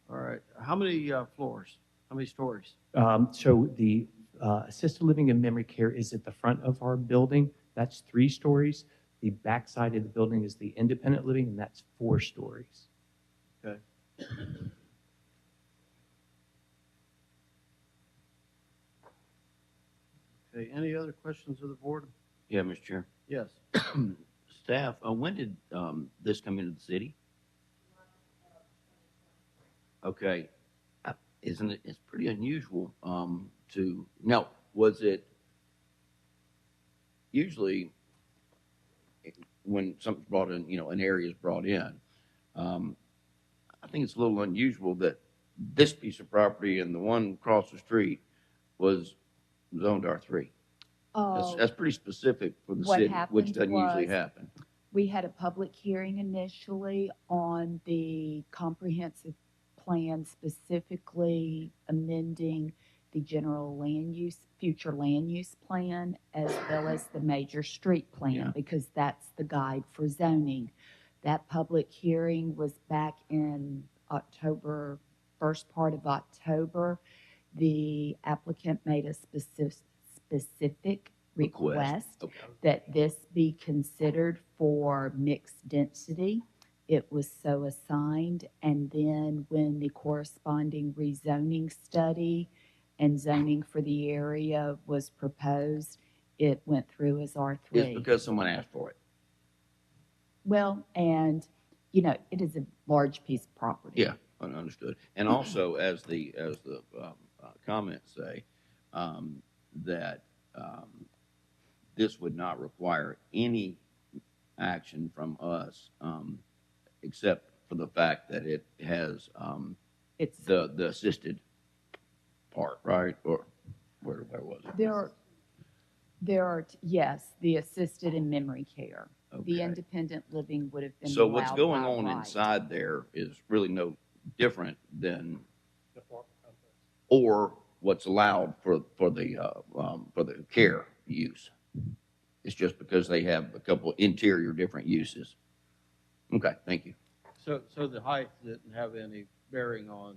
All right. How many floors? How many stories? So the assisted living and memory care is at the front of our building. That's 3 stories. The back side of the building is the independent living, and that's 4 stories. Okay. Okay, any other questions of the board? Yeah, Mr. Chair. Yes. Staff, when did this come into the city? Okay. Isn't it, it's pretty unusual now, was it usually when something's brought in, an area is brought in, I think it's a little unusual that this piece of property and the one across the street was zoned R3. That's pretty specific for the city, which doesn't usually happen. We had a public hearing initially on the comprehensive plan, specifically amending the general land use, future land use plan, as well as the major street plan, because that's the guide for zoning. That public hearing was back in October, first part of October. The applicant made a specific request that this be considered for mixed density. It was so assigned, and then when the corresponding rezoning study and zoning for the area was proposed, it went through as R3. It's because someone asked for it. Well, and, it is a large piece of property. Yeah, understood. And also, as the comments say, that this would not require any action from us, except for the fact that it has it's the assisted part, right? Or where was it? There are, yes, the assisted and memory care. Okay. The independent living would have been So what's allowed going by on right. inside there is really no different than, or what's allowed for the care use. It's just because they have a couple interior different uses. Okay, thank you. So the height didn't have any bearing on.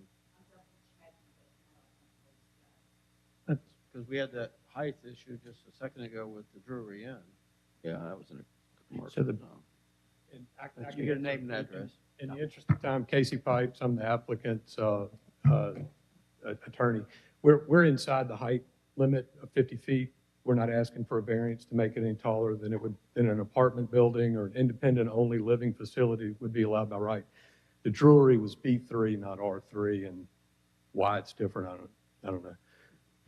because we had that height issue just a second ago with the Drury Inn. Yeah, that was in a commercial So the- zone. And But you get a name and address. In the interest of time, Casey Pipes, I'm the applicant's attorney. We're inside the height limit of 50 feet. We're not asking for a variance to make it any taller than an apartment building or an independent-only living facility would be allowed by right. The Drury was B3, not R3, and why it's different, I don't know.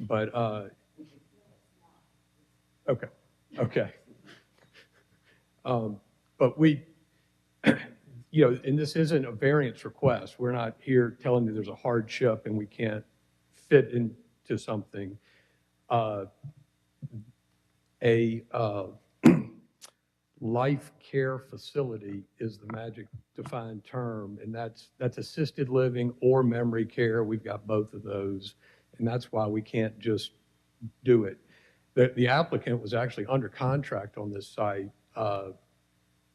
But, okay. But we, and this isn't a variance request. We're not here telling you there's a hardship and we can't fit into something. A life care facility is the magic defined term, and that's assisted living or memory care. We've got both of those, and that's why we can't just do it. The applicant was actually under contract on this site.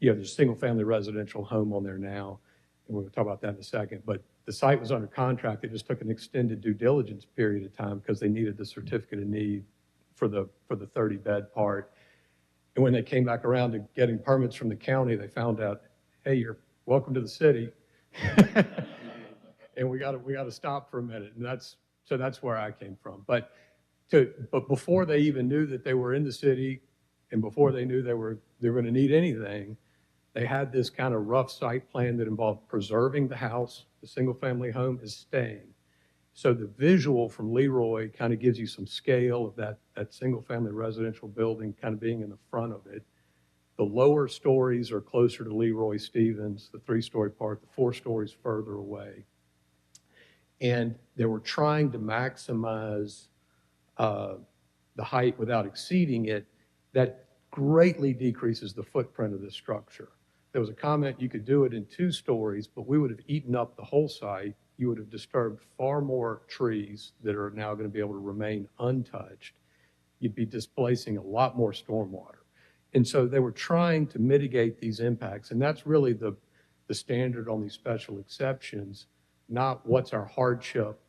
There's a single-family residential home on there now, and we'll talk about that in a second. But the site was under contract. It just took an extended due diligence period of time because they needed the certificate of need for the 30-bed part. And when they came back around to getting permits from the county, they found out, hey, you're welcome to the city, and we got to stop for a minute. And that's where I came from. But before they even knew that they were in the city, and before they knew they were going to need anything, they had this kind of rough site plan that involved preserving the house. The single-family home is staying. So the visual from Leroy kind of gives you some scale of that single-family residential building kind of being in the front of it. The lower stories are closer to Leroy Stevens, the 3-story part, the 4 stories further away. And they were trying to maximize the height without exceeding it. That greatly decreases the footprint of this structure. There was a comment you could do it in 2 stories, but we would have eaten up the whole site. You would have disturbed far more trees that are now going to be able to remain untouched. You'd be displacing a lot more stormwater. And so they were trying to mitigate these impacts, and that's really the standard on these special exceptions, not what's our hardship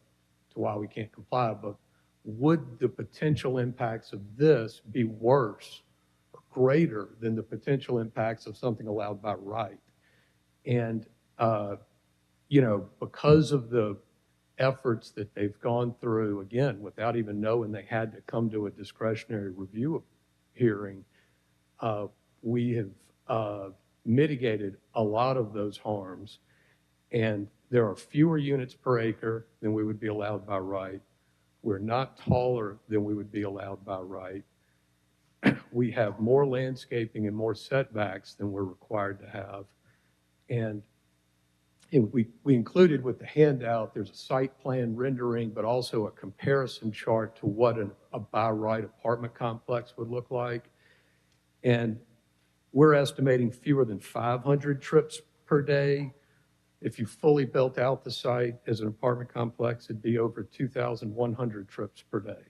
to why we can't comply, but would the potential impacts of this be worse or greater than the potential impacts of something allowed by right? And, because of the efforts that they've gone through, again, without even knowing they had to come to a discretionary review hearing, we have mitigated a lot of those harms. And there are fewer units per acre than we would be allowed by right. We're not taller than we would be allowed by right. We have more landscaping and more setbacks than we're required to have. And we included with the handout, there's a site plan rendering, but also a comparison chart to what a by right apartment complex would look like. And we're estimating fewer than 500 trips per day. If you fully built out the site as an apartment complex, it'd be over 2,100 trips per day.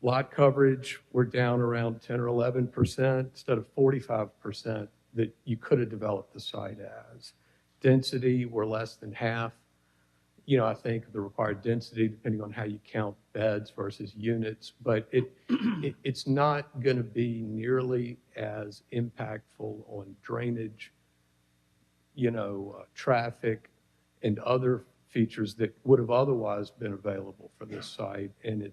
Lot coverage, we're down around 10 or 11% instead of 45% that you could have developed the site as. Density, we're less than half. I think the required density, depending on how you count beds versus units, but it's not going to be nearly as impactful on drainage, traffic, and other features that would have otherwise been available for this site. And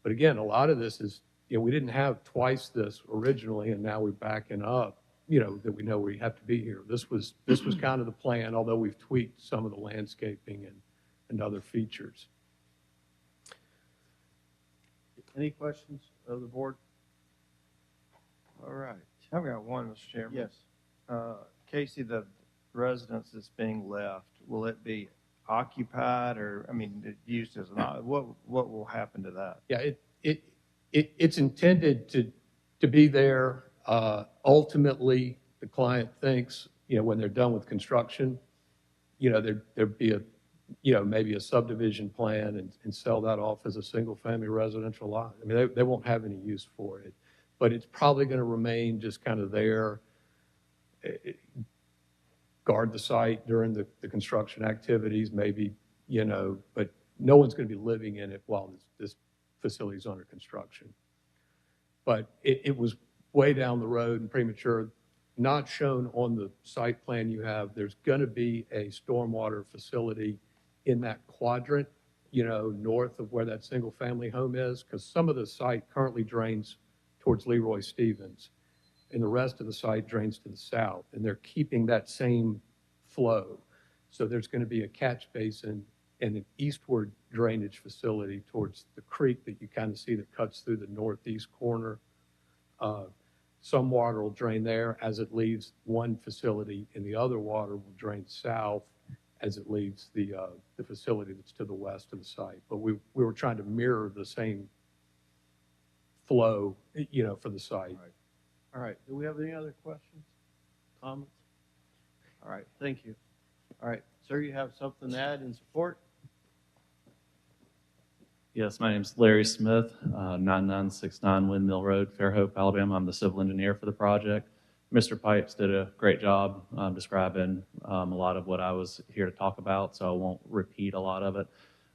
but again, a lot of this is, we didn't have twice this originally, and now we're backing up, that we know we have to be here. This was kind of the plan, although we've tweaked some of the landscaping and other features. Any questions of the board? All right. I've got one, Mr. Chairman. Yes. Casey, the residence that's being left, will it be occupied or, used as what will happen to that? Yeah, it's intended to be there. Ultimately, the client thinks, when they're done with construction, there'd be maybe a subdivision plan and sell that off as a single-family residential lot. They won't have any use for it, but it's probably going to remain just kind of there, guard the site during the construction activities, maybe, but no one's going to be living in it while this facility is under construction. But it was way down the road and premature, not shown on the site plan you have. There's going to be a stormwater facility in that quadrant, north of where that single-family home is, because some of the site currently drains towards Leroy Stevens, and the rest of the site drains to the south, and they're keeping that same flow. So there's going to be a catch basin and an eastward drainage facility towards the creek that you kind of see that cuts through the northeast corner. Some water will drain there as it leaves one facility, and the other water will drain south as it leaves the facility that's to the west of the site. But we were trying to mirror the same flow, for the site. All right, do we have any other questions, comments? All right, thank you. All right, sir, you have something to add in support? Yes, my name's Larry Smith, 9969 Windmill Road, Fairhope, Alabama. I'm the civil engineer for the project. Mr. Pipes did a great job describing a lot of what I was here to talk about, so I won't repeat a lot of it.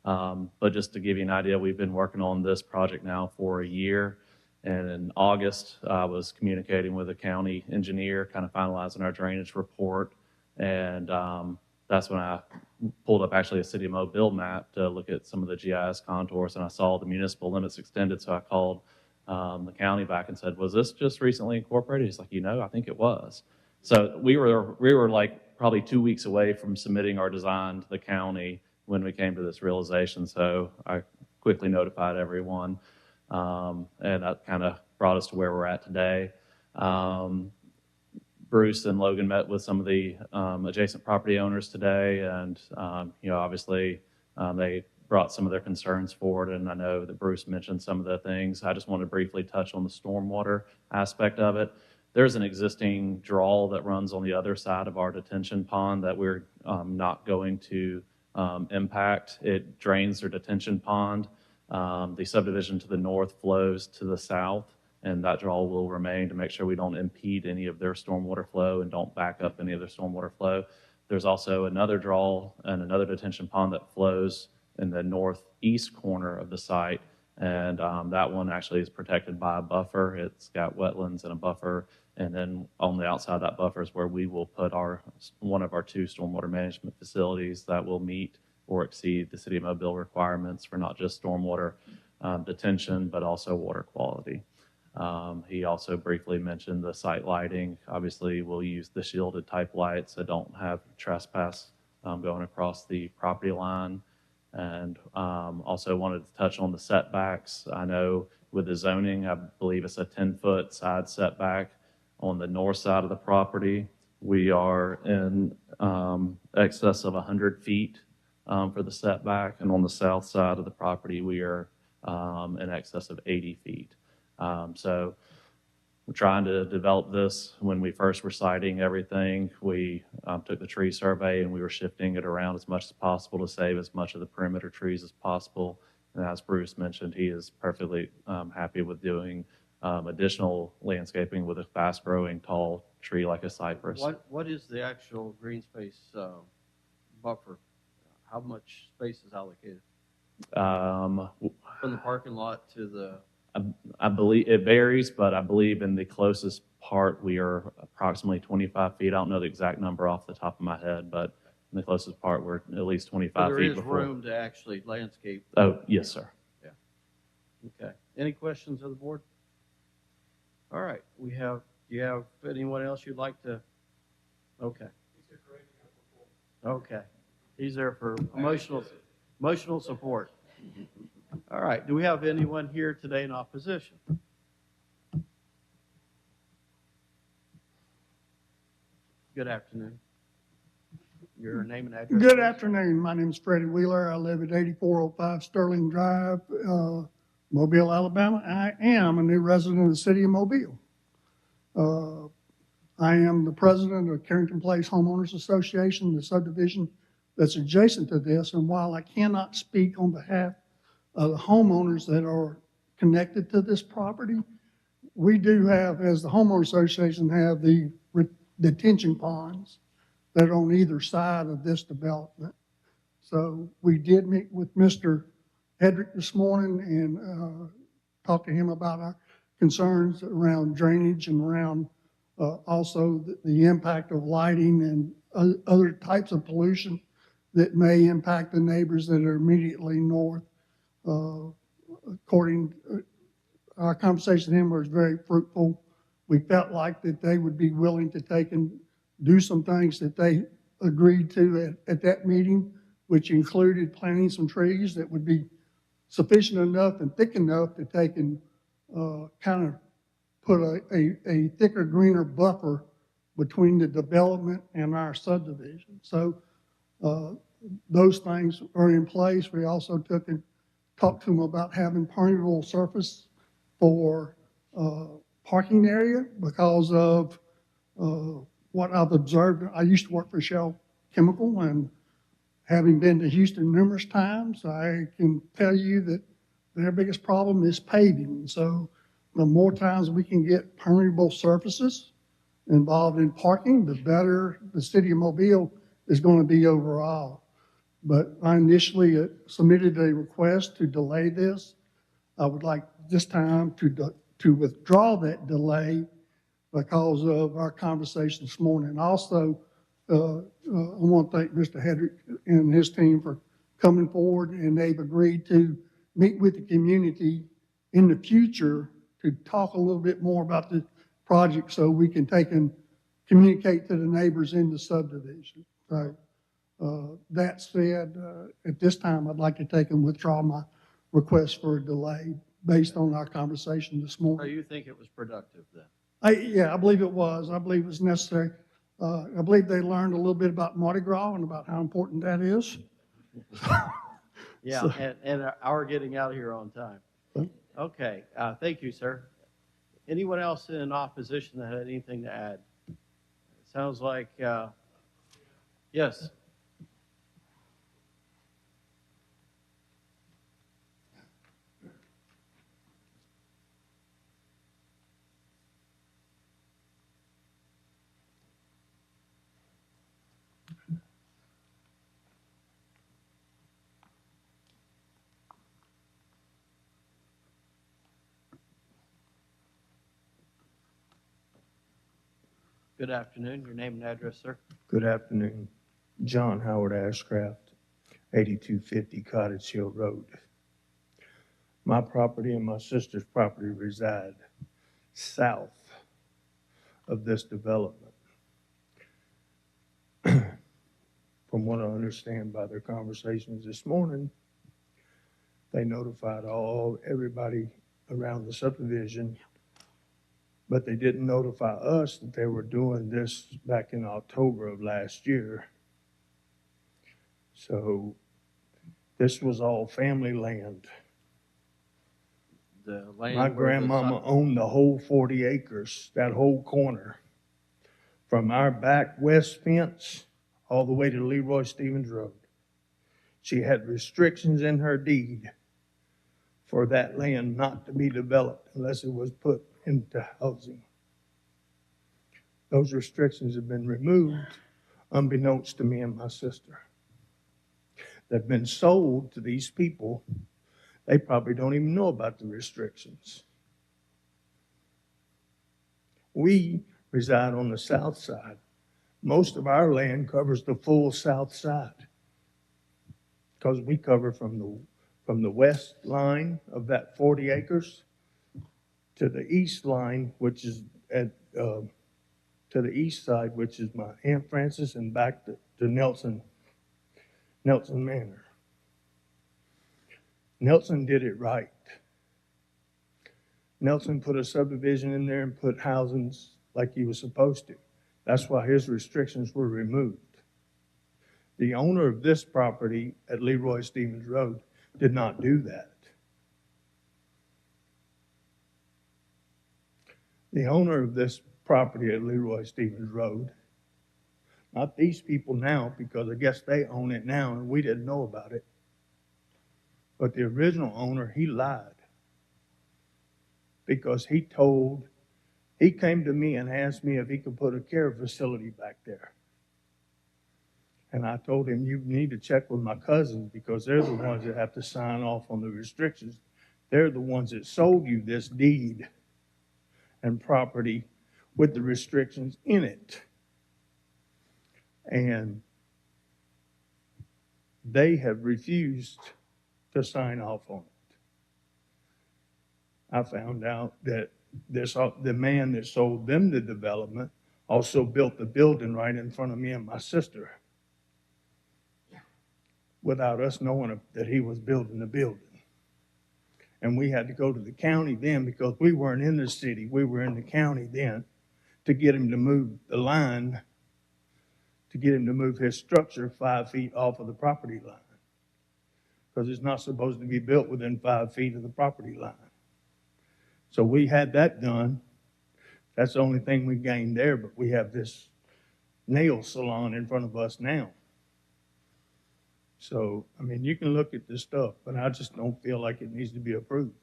But just to give you an idea, we've been working on this project now for a year. And in August, I was communicating with the county engineer, kind of finalizing our drainage report. And that's when I pulled up actually a City of Mobile map to look at some of the GIS contours, and I saw the municipal limits extended. So I called the county back and said, was this just recently incorporated? He's like, I think it was. So we were like probably 2 weeks away from submitting our design to the county when we came to this realization. So I quickly notified everyone, and that kind of brought us to where we're at today. Bruce and Logan met with some of the adjacent property owners today, and obviously they brought some of their concerns forward, and I know that Bruce mentioned some of the things. I just want to briefly touch on the stormwater aspect of it. There's an existing draw that runs on the other side of our detention pond that we're not going to impact. It drains their detention pond. The subdivision to the north flows to the south, and that draw will remain to make sure we don't impede any of their stormwater flow and don't back up any of their stormwater flow. There's also another draw and another detention pond that flows in the northeast corner of the site, and that one actually is protected by a buffer. It's got wetlands and a buffer, and then on the outside of that buffer is where we will put one of our 2 stormwater management facilities that will meet or exceed the City of Mobile requirements for not just stormwater detention, but also water quality. He also briefly mentioned the site lighting. Obviously, we'll use the shielded type lights that don't have trespass going across the property line. And also wanted to touch on the setbacks. I know with the zoning, I believe it's a 10-foot side setback on the north side of the property. We are in excess of 100 feet for the setback, and on the south side of the property, we are in excess of 80 feet. So we're trying to develop this. When we first were siting everything, we took the tree survey and we were shifting it around as much as possible to save as much of the perimeter trees as possible. And as Bruce mentioned, he is perfectly happy with doing additional landscaping with a fast-growing tall tree like a cypress. What is the actual green space buffer? How much space is allocated? From the parking lot to the... I believe it varies, but I believe in the closest part we are approximately 25 feet. I don't know the exact number off the top of my head, but in the closest part we're at least 25 so feet. there is room to actually landscape. Oh, yes, sir. Yeah. Okay. Any questions of the board? All right. Do you have anyone else you'd like to? Okay. Okay. He's there for emotional support. All right. Do we have anyone here today in opposition? Good afternoon. Your name and address? Good afternoon. My name is Freddie Wheeler. I live at 8405 Sterling Drive, Mobile, Alabama. I am a new resident of the City of Mobile. I am the president of Carrington Place Homeowners Association, the subdivision that's adjacent to this. And while I cannot speak on behalf of the homeowners that are connected to this property, we do have, as the homeowner association, have the detention ponds that are on either side of this development. So we did meet with Mr. Hedrick this morning and talked to him about our concerns around drainage and around also the impact of lighting and other types of pollution that may impact the neighbors that are immediately north. According, our conversation with him was very fruitful. We felt like that they would be willing to take and do some things that they agreed to at that meeting, which included planting some trees that would be sufficient enough and thick enough to take and kind of put a thicker, greener buffer between the development and our subdivision. So those things are in place. We also took and talked to them about having permeable surface for parking area because of what I've observed. I used to work for Shell Chemical, and having been to Houston numerous times, I can tell you that their biggest problem is paving. So the more times we can get permeable surfaces involved in parking, the better the city of Mobile is going to be overall. But I initially submitted a request to delay this. I would like this time to withdraw that delay because of our conversation this morning. Also, I want to thank Mr. Hedrick and his team for coming forward, and they've agreed to meet with the community in the future to talk a little bit more about the project so we can take and communicate to the neighbors in the subdivision. So that said, at this time, I'd like to take and withdraw my request for a delay based on our conversation this So morning. you think it was productive then? Yeah, I believe it was. I believe it was necessary. I believe they learned a little bit about Mardi Gras and about how important that is. Yeah, So- and our getting out of here on time. Okay, thank you, sir. Anyone else in opposition that had anything to add? It sounds like, yes. Good afternoon. Your name and address, sir? Good afternoon. John Howard Ashcraft, 8250 Cottage Hill Road. My property and my sister's property reside south of this development. From what I understand by their conversations this morning, they notified everybody around the subdivision, but they didn't notify us that they were doing this back in October of last year. So this was all family land. The land My where the grandmama owned the whole 40 acres, that whole corner, from our back west fence all the way to Leroy Stevens Road. She had restrictions in her deed for that land not to be developed unless it was put into housing. Those restrictions have been removed unbeknownst to me and my sister. They've been sold to these people. They probably don't even know about the restrictions. We reside on the south side. Most of our land covers the full south side because we cover from the west line of that 40 acres to the east line, which is to the east side, which is my Aunt Frances, and back to Nelson Manor. Nelson did it right. Nelson put a subdivision in there and put housings like he was supposed to. That's why his restrictions were removed. The owner of this property at Leroy Stevens Road did not do that. The owner of this property at Leroy Stevens Road, not these people now, because I guess they own it now and we didn't know about it, but the original owner, he lied because he came to me and asked me if he could put a care facility back there. And I told him, you need to check with my cousins because they're the ones that have to sign off on the restrictions. They're the ones that sold you this deed and property with the restrictions in it. And they have refused to sign off on it. I found out that the man that sold them the development also built the building right in front of me and my sister without us knowing that he was building the building. And we had to go to the county then because we weren't in the city. We were in the county then to get him to move the line, to get him to move his structure 5 feet off of the property line. Because it's not supposed to be built within 5 feet of the property line. So we had that done. That's the only thing we gained there, but we have this nail salon in front of us now. So, I mean, you can look at this stuff, but I just don't feel like it needs to be approved.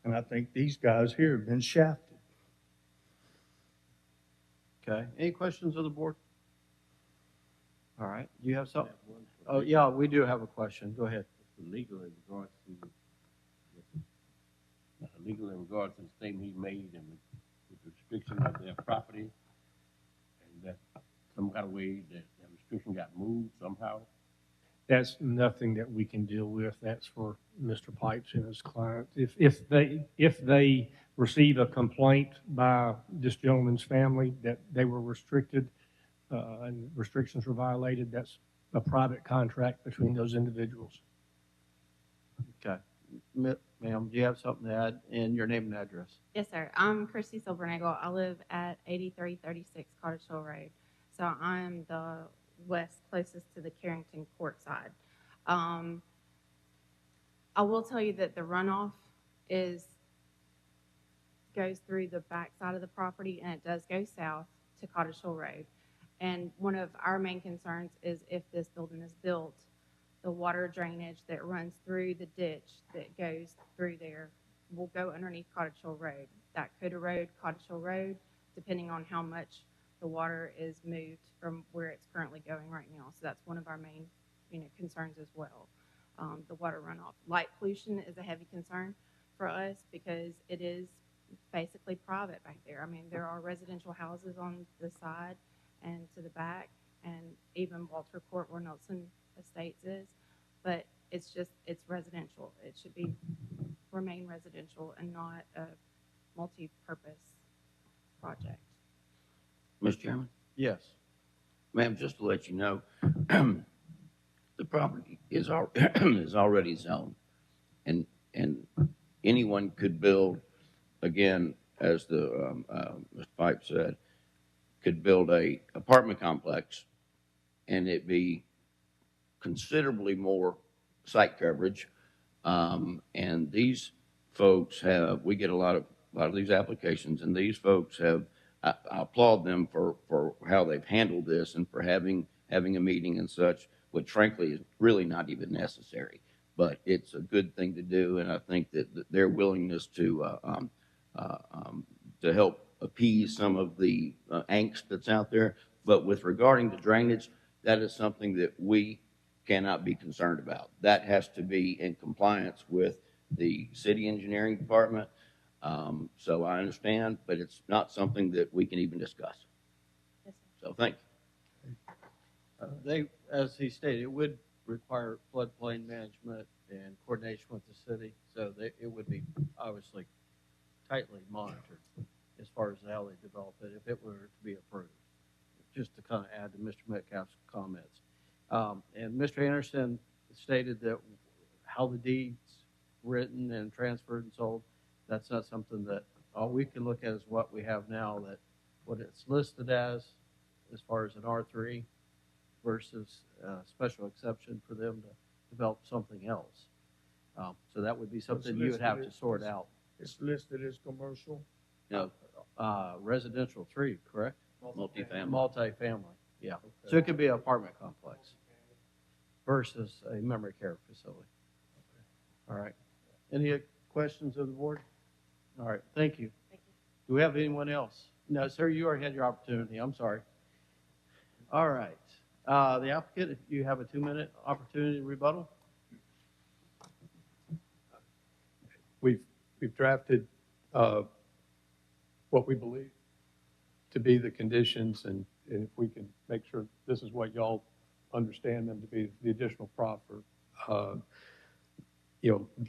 And I think these guys here have been shafted. Okay, any questions of the board? All right, you have something? Oh, yeah, we do have a question. Go ahead. Legal in regards to legal in regards to the statement he made and the restriction of their property, and that some kind of way that the restriction got moved somehow. That's nothing that we can deal with. That's for Mr. Pipes and his client. If they receive a complaint by this gentleman's family that they were restricted and restrictions were violated, that's a private contract between those individuals. Okay. Ma'am, do you have something to add? And your name and address. Yes, sir. I'm Christy Silbernagle. I live at 8336 Cottage Hill Road. So I'm the west closest to the Carrington Court side. I will tell you that the runoff goes through the back side of the property, and it does go south to Cottage Hill Road. And one of our main concerns is if this building is built, the water drainage that runs through the ditch that goes through there will go underneath Cottage Hill Road. That could erode Cottage Hill Road, depending on how much the water is moved from where it's currently going right now. So that's one of our main, concerns as well. The water runoff. Light pollution is a heavy concern for us because it is basically private back there. I mean, there are residential houses on the side and to the back, and even Walter Court where Nelson Estates is, but it's residential. It should remain residential and not a multi-purpose project. Mr. Chairman? Yes. Ma'am, just to let you know, the property is already zoned, and anyone could build, again, as the Mr. Pipe said, could build a apartment complex, and it be considerably more site coverage. And these folks we get a lot of these applications, and these folks I applaud them for how they've handled this and for having a meeting and such, which frankly is really not even necessary. But it's a good thing to do, and I think that their willingness to help appease some of the angst that's out there. But with regarding to drainage, that is something that we cannot be concerned about. That has to be in compliance with the city engineering department. So I understand, but it's not something that we can even discuss. Yes, so thank you. As he stated, it would require floodplain management and coordination with the city. So it would be obviously tightly monitored as far as how they develop it if it were to be approved. Just to kind of add to Mr. Metcalf's comments. And Mr. Anderson stated that how the deed's written and transferred and sold, that's not something that all we can look at is what we have now, that what it's listed as far as an R3 versus a special exception for them to develop something else. So that would be something you would have to sort out. It's listed as commercial? No. Residential 3, correct? Multifamily. Multifamily, yeah. Okay. So it could be an apartment complex versus a memory care facility. Okay. All right. Any questions of the board? All right, thank you. Thank you. Do we have anyone else? No, sir, you already had your opportunity. I'm sorry. All right. The applicant, if you have a 2-minute opportunity to rebuttal. We've drafted what we believe to be the conditions, and if we can make sure this is what y'all understand them to be, the additional proffer. The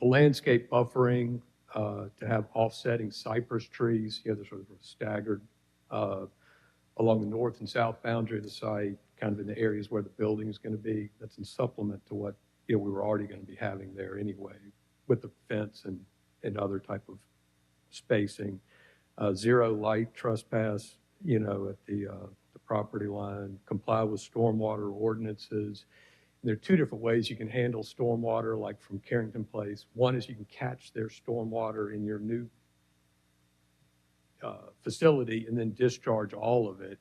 landscape buffering, to have offsetting cypress trees, they're sort of staggered along the north and south boundary of the site, kind of in the areas where the building is going to be. That's in supplement to what we were already going to be having there anyway, with the fence and other type of spacing. Zero light trespass, at the property line. Comply with stormwater ordinances. There are two different ways you can handle stormwater, like from Carrington Place. One is you can catch their stormwater in your new facility and then discharge all of it.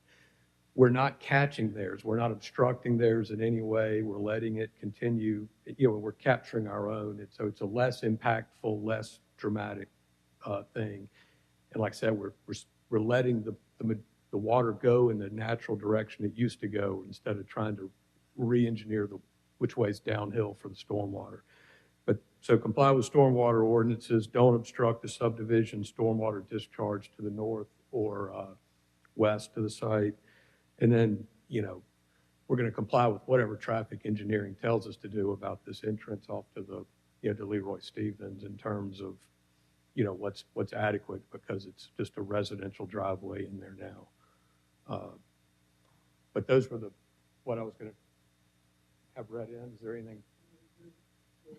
We're not catching theirs. We're not obstructing theirs in any way. We're letting it continue. We're capturing our own. So it's a less impactful, less dramatic thing. And like I said, we're letting the water go in the natural direction it used to go instead of trying to re-engineer which way's downhill for the stormwater. So comply with stormwater ordinances, don't obstruct the subdivision stormwater discharge to the north or west of the site. And then, we're going to comply with whatever traffic engineering tells us to do about this entrance off to to Leroy Stevens in terms of, what's adequate, because it's just a residential driveway in there now. But those were what I was going to have read in. Is there anything? The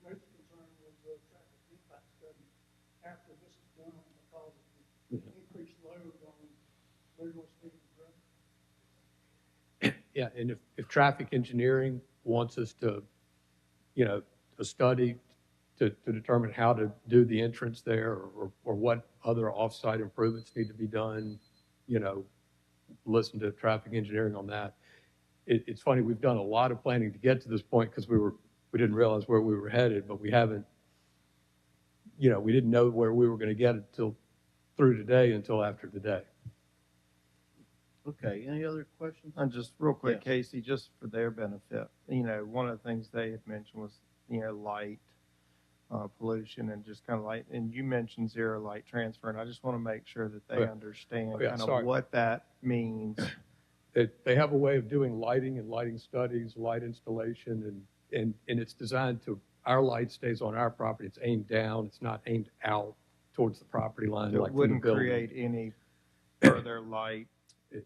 major concern was the traffic impact study after this is done because of the increased load on Leroy Stevens Road. Yeah, and if traffic engineering wants us to, a study to determine how to do the entrance there or what other off-site improvements need to be done, listen to traffic engineering on that. It's funny, we've done a lot of planning to get to this point because we didn't realize where we were headed, but we haven't, we didn't know where we were going to get it through today until after today. Okay, any other questions? And just real quick, Yes. Casey, just for their benefit, one of the things they had mentioned was, light pollution and just kind of light, and you mentioned zero light transfer, and I just want to make sure that they understand kind of what that means. They have a way of doing lighting and lighting studies, light installation, and it's designed to, our light stays on our property. It's aimed down. It's not aimed out towards the property line. So like it wouldn't from the building. create any further light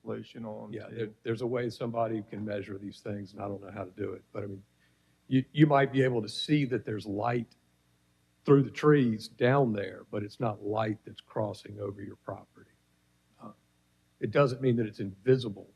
pollution on. Yeah, there's a way somebody can measure these things, and I don't know how to do it. But I mean, you might be able to see that there's light through the trees down there, but it's not light that's crossing over your property. It doesn't mean that it's invisible,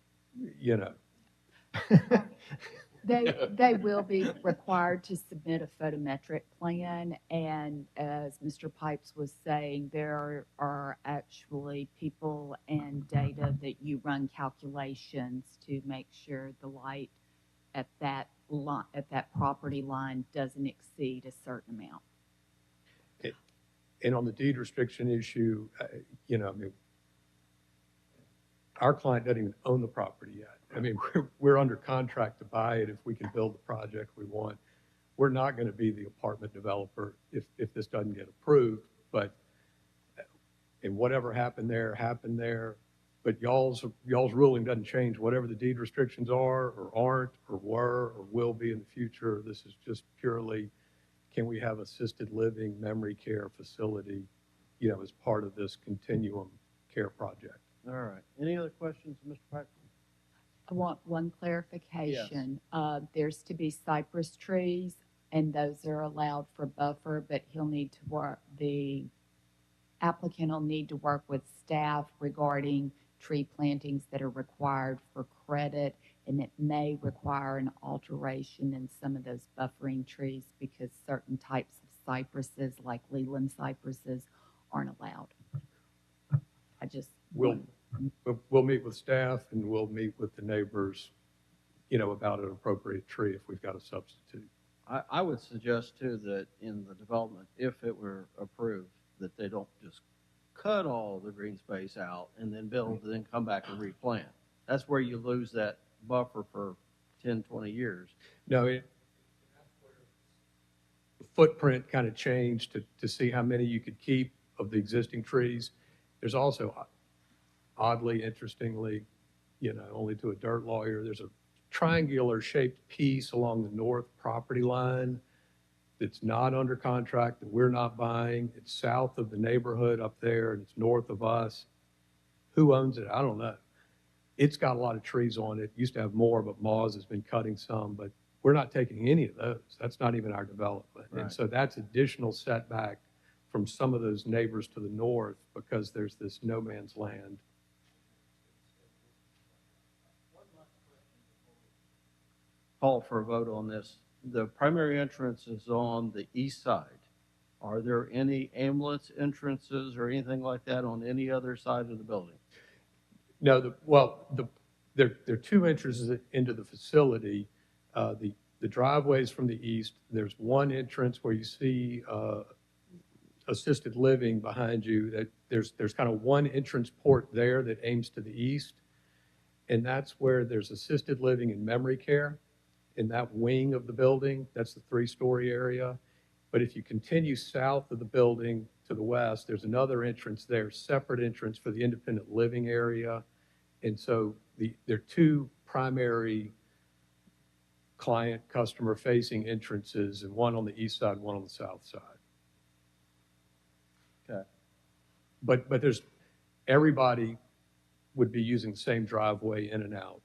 They will be required to submit a photometric plan, and as Mr. Pipes was saying, there are actually people and data that you run calculations to make sure the light at that property line doesn't exceed a certain amount. And on the deed restriction issue, our client doesn't even own the property yet. I mean, we're under contract to buy it if we can build the project we want. We're not going to be the apartment developer if this doesn't get approved, but and whatever happened there. But y'all's ruling doesn't change whatever the deed restrictions are or aren't or were or will be in the future. This is just purely, can we have assisted living, memory care facility, as part of this continuum care project? All right. Any other questions, Mr. Piper? I want one clarification. There's to be cypress trees, and those are allowed for buffer, but the applicant will need to work with staff regarding tree plantings that are required for credit, and it may require an alteration in some of those buffering trees because certain types of cypresses, like Leland cypresses, aren't allowed. We'll meet with staff and we'll meet with the neighbors, about an appropriate tree if we've got a substitute. I would suggest too that in the development, if it were approved, that they don't just cut all the green space out and then build, and then come back and replant. That's where you lose that buffer for 10, 20 years. No, the footprint kind of changed to see how many you could keep of the existing trees. There's also, oddly, interestingly, only to a dirt lawyer, there's a triangular shaped piece along the north property line that's not under contract, that we're not buying. It's south of the neighborhood up there, and it's north of us. Who owns it? I don't know. It's got a lot of trees on it. Used to have more, but Moz has been cutting some, but we're not taking any of those. That's not even our development. Right. And so that's additional setback from some of those neighbors to the north because there's this no man's land. Call for a vote on this. The primary entrance is on the east side. Are there any ambulance entrances or anything like that on any other side of the building? No, there are two entrances into the facility. The driveways from the east. There's one entrance where you see assisted living behind you. That there's kind of one entrance port there that aims to the east, and that's where there's assisted living and memory care in that wing of the building. That's the 3-story area. But if you continue south of the building to the west, there's another entrance there, separate entrance for the independent living area. And so there are two primary client, customer facing entrances, and one on the east side, one on the south side. Okay. But there's, everybody would be using the same driveway in and out.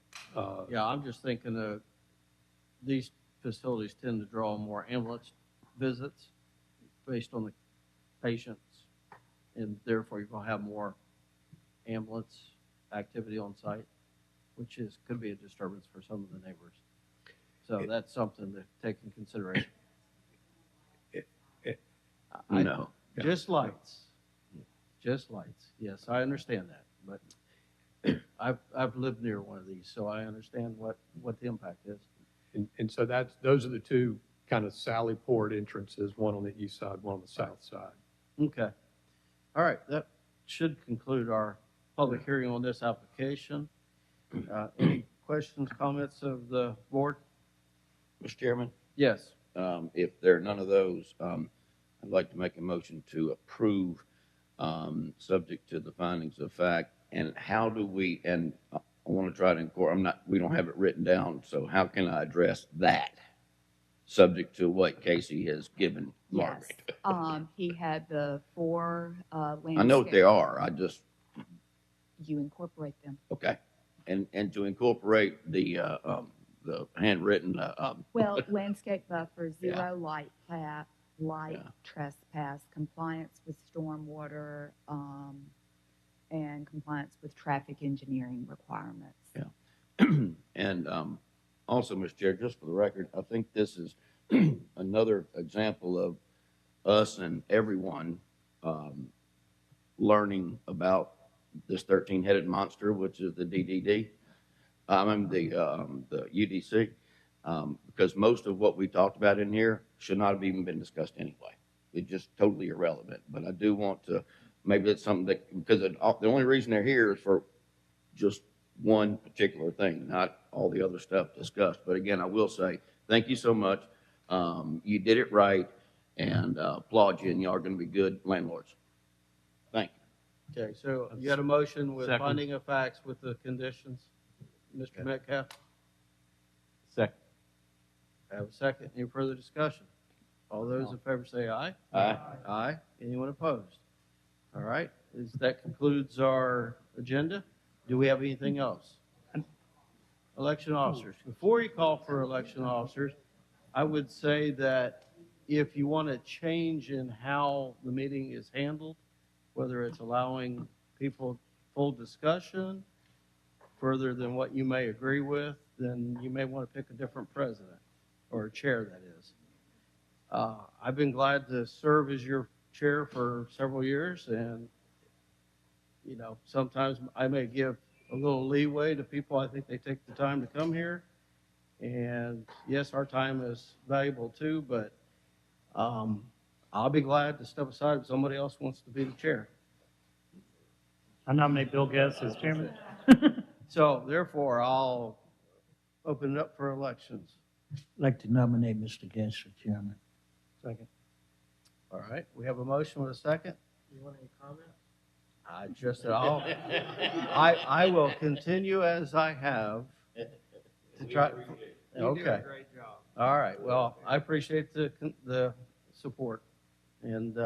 Yeah, I'm just thinking that these facilities tend to draw more ambulance visits based on the patients, and therefore you're going to have more ambulance activity on site, which could be a disturbance for some of the neighbors. So that's something to take in consideration. No. Just lights. Just lights. Yes, I understand that, but I've lived near one of these, so I understand what the impact is. And so those are the two kind of Sally Port entrances, one on the east side, one on the south side. Okay. All right, that should conclude our public hearing on this application. Any questions, comments of the board? Mr. Chairman? Yes. If there are none of those, I'd like to make a motion to approve, subject to the findings of fact. And how do we, and I want to try to incorporate, we don't have it written down, so how can I address that? Subject to what Casey has given Margaret. Yes. He had the 4 landscape. I know what they are, You incorporate them. okay. And to incorporate the handwritten, Well, landscape buffer, Yeah. 0 light trespass, compliance with stormwater, and compliance with traffic engineering requirements. Yeah. And also, Mr. Chair, just for the record, I think this is another example of us and everyone learning about this 13-headed monster, which is the DDD. The UDC, because most of what we talked about in here should not have even been discussed anyway. It's just totally irrelevant. But I do want to, maybe it's something that, because the only reason they're here is for just one particular thing, not all the other stuff discussed. But again, I will say, thank you so much. You did it right, and applaud you, and you are going to be good landlords. Thank you. Okay, so you had a motion with Second. finding of facts with the conditions. Mr. Metcalf? Second. I have a second. Any further discussion? All those in favor say aye. Aye. Aye. Anyone opposed? All right, that concludes our agenda. Do we have anything else? Election officers. Before you call for election officers, I would say that if you want to change in how the meeting is handled, whether it's allowing people full discussion further than what you may agree with, then you may want to pick a different president or chair, that is. I've been glad to serve as your chair for several years, and sometimes I may give a little leeway to people. I think they take the time to come here, and yes, our time is valuable too, but I'll be glad to step aside if somebody else wants to be the chair. I nominate Bill Guest as chairman. So therefore, I'll open it up for elections. I'd like to nominate Mr. Gensler, Chairman. Second. All right, we have a motion with a second. You want any comments? I just, I will continue as I have to try. You do a Okay. great job. All right, well, I appreciate the support. And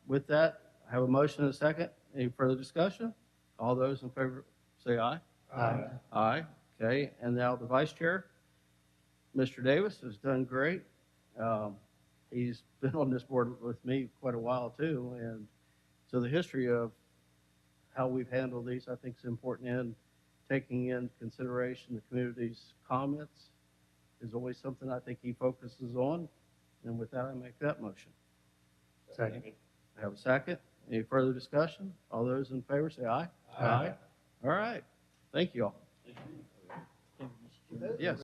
with that, I have a motion and a second. Any further discussion? All those in favor, say aye. Aye. Aye, okay, and now the vice chair, Mr. Davis has done great. He's been on this board with me quite a while too, and so the history of how we've handled these, I think is important, and taking in consideration the community's comments is always something I think he focuses on, and with that, I make that motion. Second. I have a second. Any further discussion? All those in favor say aye. Aye. All right. Thank you all. Yes.